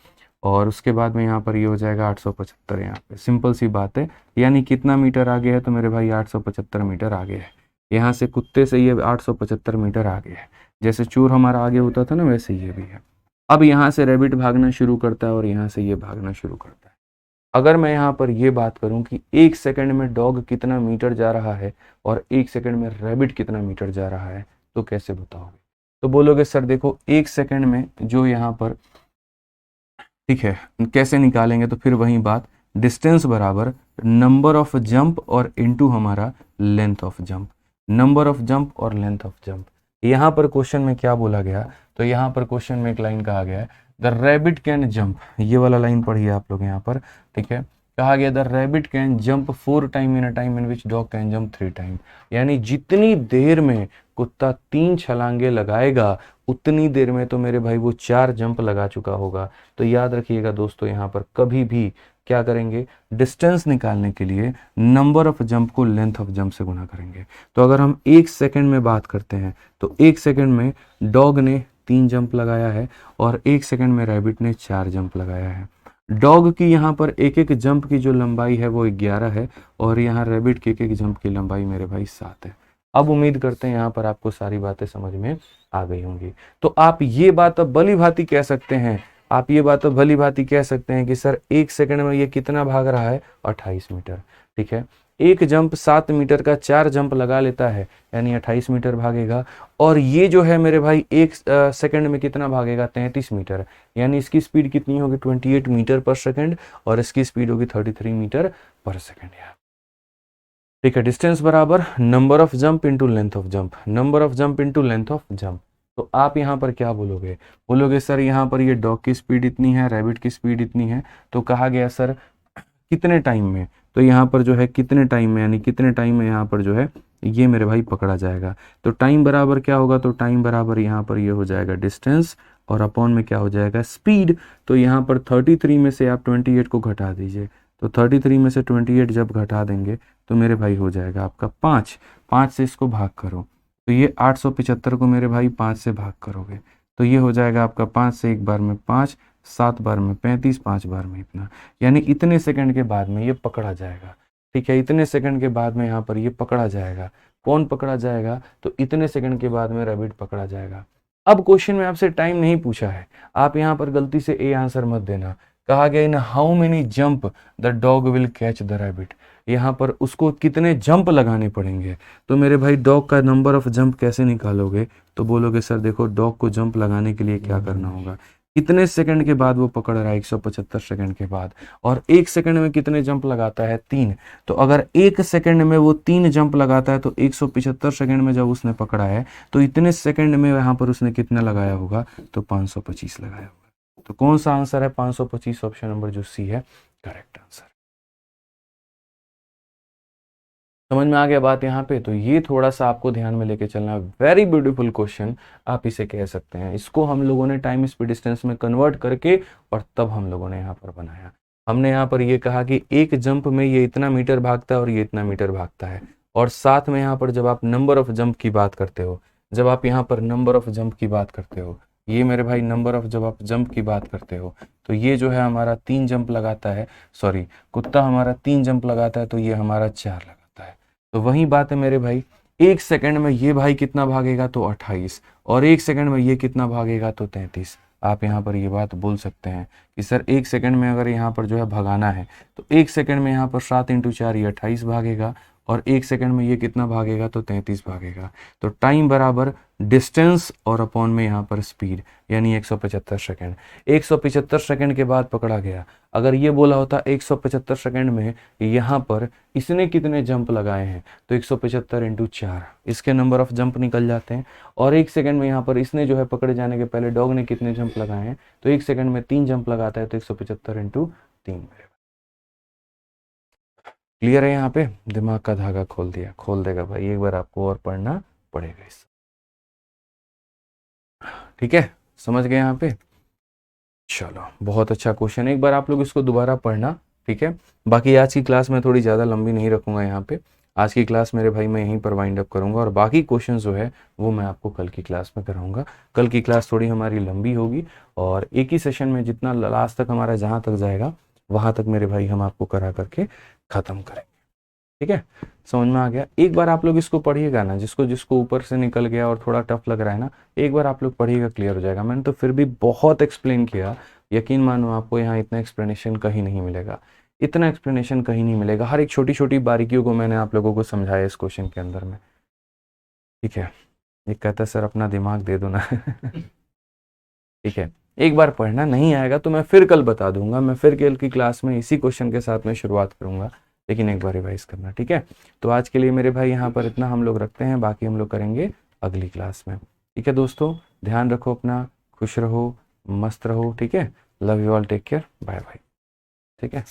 और उसके बाद में यहाँ पर ये हो जाएगा 875, यहाँ पे सिंपल सी बात है। यानी कितना मीटर आगे है, तो मेरे भाई 875 मीटर आगे है। यहाँ से कुत्ते से ये 875 मीटर आगे है। जैसे चोर हमारा आगे होता था ना, वैसे ये भी है। अब यहाँ से रैबिट भागना शुरू करता है और यहाँ से ये भागना शुरू करता है। अगर मैं यहाँ पर ये बात करूँ कि 1 सेकंड में डॉग कितना मीटर जा रहा है और 1 सेकंड में रैबिट कितना मीटर जा रहा है, तो कैसे बताओगे? तो बोलोगे सर देखो 1 सेकंड में जो यहाँ पर, ठीक है, कैसे निकालेंगे? तो फिर वही बात, डिस्टेंस बराबर नंबर ऑफ जंप और इनटू हमारा length of jump, number of jump और लेंथ ऑफ जंप। यहाँ पर क्वेश्चन में क्या बोला गया? तो यहाँ पर क्वेश्चन में एक लाइन कहा गया है, द रैबिट कैन जंप, ये वाला लाइन पढ़िए आप लोग यहाँ पर, ठीक है। कहा गया the rabbit can jump 4 time in a time in which dog can jump 3 time, यानी जितनी देर में कुत्ता 3 छलांगे लगाएगा उतनी देर में तो मेरे भाई वो 4 जंप लगा चुका होगा। तो याद रखिएगा दोस्तों, यहाँ पर कभी भी क्या करेंगे, डिस्टेंस निकालने के लिए नंबर ऑफ जंप को लेंथ ऑफ जंप से गुना करेंगे। तो अगर हम 1 सेकंड में बात करते हैं तो 1 सेकंड में डॉग ने 3 जंप लगाया है और 1 सेकंड में रैबिट ने 4 जंप लगाया है। डॉग की यहाँ पर एक एक जंप की जो लंबाई है वो 11 है और यहाँ रैबिट की एक एक जंप की लंबाई मेरे भाई 7 है। अब उम्मीद करते हैं यहाँ पर आपको सारी बातें समझ में आ गई होंगी। तो आप ये बात अब भली भांति कह सकते हैं, आप ये बात अब भली भांति कह सकते हैं कि सर 1 सेकंड में ये कितना भाग रहा है? 28 मीटर, ठीक है। एक जंप 7 मीटर का 4 जंप लगा लेता है यानी 28 मीटर भागेगा, और ये जो है मेरे भाई 1 सेकंड में कितना भागेगा? 33 मीटर, यानी इसकी स्पीड कितनी होगी? 28 मीटर पर सेकंड और इसकी स्पीड होगी 33 मीटर पर सेकंड यार, ठीक है। डिस्टेंस बराबर number of jump into length of jump, number of jump into length of jump. तो आप यहाँ पर क्या बोलोगे? बोलोगे सर यहाँ पर ये डॉग की स्पीड इतनी है, रैबिट की स्पीड इतनी है, तो कहा गया सर कितने टाइम में? तो यहाँ पर जो है कितने टाइम में, यानी कितने टाइम में यहाँ पर जो है ये मेरे भाई पकड़ा जाएगा। तो टाइम बराबर क्या होगा? तो टाइम बराबर यहाँ पर ये हो जाएगा डिस्टेंस और अपॉन में क्या हो जाएगा? स्पीड। तो यहाँ पर 33 में से आप 28 को घटा दीजिए, तो 33 में से 28 जब घटा देंगे तो मेरे भाई हो जाएगा आपका 5, 5 से इसको भाग करो तो ये 875 को मेरे भाई 5 से भाग करोगे तो ये हो जाएगा आपका 5 से एक बार में 5, 7 बार में 35, 5 बार में इतना, यानी इतने सेकंड के बाद में ये पकड़ा जाएगा, ठीक है। इतने सेकंड के बाद में यहाँ पर ये पकड़ा जाएगा। कौन पकड़ा जाएगा? तो इतने सेकंड के बाद में रैबिट पकड़ा जाएगा। अब क्वेश्चन में आपसे टाइम नहीं पूछा है, आप यहाँ पर गलती से ए आंसर मत देना। कहा गया in how many jump the dog will catch the rabbit, यहाँ पर उसको कितने जंप लगाने पड़ेंगे। तो मेरे भाई डॉग का नंबर ऑफ जंप कैसे निकालोगे? तो बोलोगे सर देखो डॉग को जंप लगाने के लिए क्या करना होगा, कितने सेकंड के बाद वो पकड़ रहा है? 175 सेकंड के बाद। और 1 सेकंड में कितने जंप लगाता है? 3। तो अगर 1 सेकंड में वो 3 जंप लगाता है तो 175 सेकंड में जब उसने पकड़ा है तो इतने सेकंड में यहाँ पर उसने कितना लगाया होगा? तो 525 लगाया होगा। तो कौन सा आंसर है? 525, ऑप्शन नंबर जो सी है करेक्ट आंसर। समझ में आ गया बात यहाँ पे? तो ये थोड़ा सा आपको ध्यान में लेके चलना, वेरी ब्यूटीफुल क्वेश्चन आप इसे कह सकते हैं। इसको हम लोगों ने टाइम स्पीड डिस्टेंस में कन्वर्ट करके और तब हम लोगों ने यहाँ पर बनाया। हमने यहाँ पर ये कहा कि एक जंप में ये इतना मीटर भागता है और ये इतना मीटर भागता है, और साथ में यहाँ पर जब आप नंबर ऑफ जंप की बात करते हो, जब आप यहाँ पर नंबर ऑफ जंप की बात करते हो, ये मेरे भाई नंबर ऑफ जब आप जंप की बात करते हो तो ये जो है हमारा 3 जंप लगाता है, सॉरी कुत्ता हमारा 3 जंप लगाता है तो ये हमारा 4 लगाता है। तो वही बात है मेरे भाई, 1 सेकंड में ये भाई कितना भागेगा? तो 28, और 1 सेकंड में ये कितना भागेगा? तो 33। आप यहाँ पर ये बात बोल सकते हैं कि सर 1 सेकंड में अगर यहाँ पर जो है भगाना है तो 1 सेकंड में यहाँ पर 7 × 4 ये 28 भागेगा, और 1 सेकंड में ये कितना भागेगा? तो 33 भागेगा। तो टाइम बराबर डिस्टेंस और अपॉन में यहाँ पर स्पीड, यानी 175 सेकंड। 175 सेकंड के बाद पकड़ा गया। अगर ये बोला होता 175 सेकंड में यहाँ पर इसने कितने जंप लगाए हैं, तो 175 × 4 इसके नंबर ऑफ जंप निकल जाते हैं, और 1 सेकंड में यहाँ पर इसने जो है पकड़े जाने के पहले डॉग ने कितने जंप लगाए हैं, तो 1 सेकंड में 3 जंप लगाता है, तो 175 × 3। क्लियर है? यहाँ पे दिमाग का धागा खोल दिया, खोल देगा भाई, एक बार आपको और पढ़ना पड़ेगा इस, ठीक है? समझ गए यहाँ पे? चलो बहुत अच्छा क्वेश्चन है, एक बार आप लोग इसको दोबारा पढ़ना, ठीक है? बाकी आज की क्लास में थोड़ी ज़्यादा लंबी नहीं रखूंगा यहाँ पे, आज की क्लास मेरे भाई मैं यहीं पर वाइंड अप करूंगा, और बाकी क्वेश्चन जो है वो मैं आपको कल की क्लास में कराऊंगा। कल की क्लास थोड़ी हमारी लंबी होगी, और एक ही सेशन में जितना लास्ट तक हमारा जहाँ तक जाएगा वहाँ तक मेरे भाई हम आपको करा करके ख़त्म करेंगे। ठीक है, समझ में आ गया। एक बार आप लोग इसको पढ़िएगा ना, जिसको जिसको ऊपर से निकल गया और थोड़ा टफ लग रहा है ना, एक बार आप लोग पढ़िएगा, क्लियर हो जाएगा। मैंने तो फिर भी बहुत एक्सप्लेन किया, यकीन मानो आपको यहाँ इतना एक्सप्लेनेशन कहीं नहीं मिलेगा, इतना एक्सप्लेनेशन कहीं नहीं मिलेगा। हर एक छोटी छोटी बारीकियों को मैंने आप लोगों को समझाया इस क्वेश्चन के अंदर में। ठीक है, ये कहता है सर अपना दिमाग दे दो ना। ठीक है, एक बार पढ़ना, नहीं आएगा तो मैं फिर कल बता दूंगा, मैं फिर कल की क्लास में इसी क्वेश्चन के साथ में शुरुआत करूंगा, लेकिन एक बार रिवाइज करना। ठीक है, तो आज के लिए मेरे भाई यहाँ पर इतना हम लोग रखते हैं, बाकी हम लोग करेंगे अगली क्लास में। ठीक है दोस्तों, ध्यान रखो अपना, खुश रहो, मस्त रहो। ठीक है, love you all, take care, bye bye. ठीक है।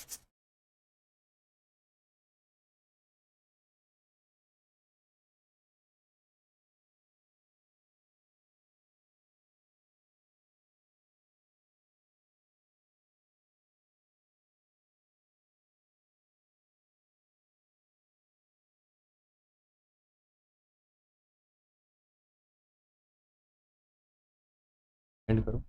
एंड करो।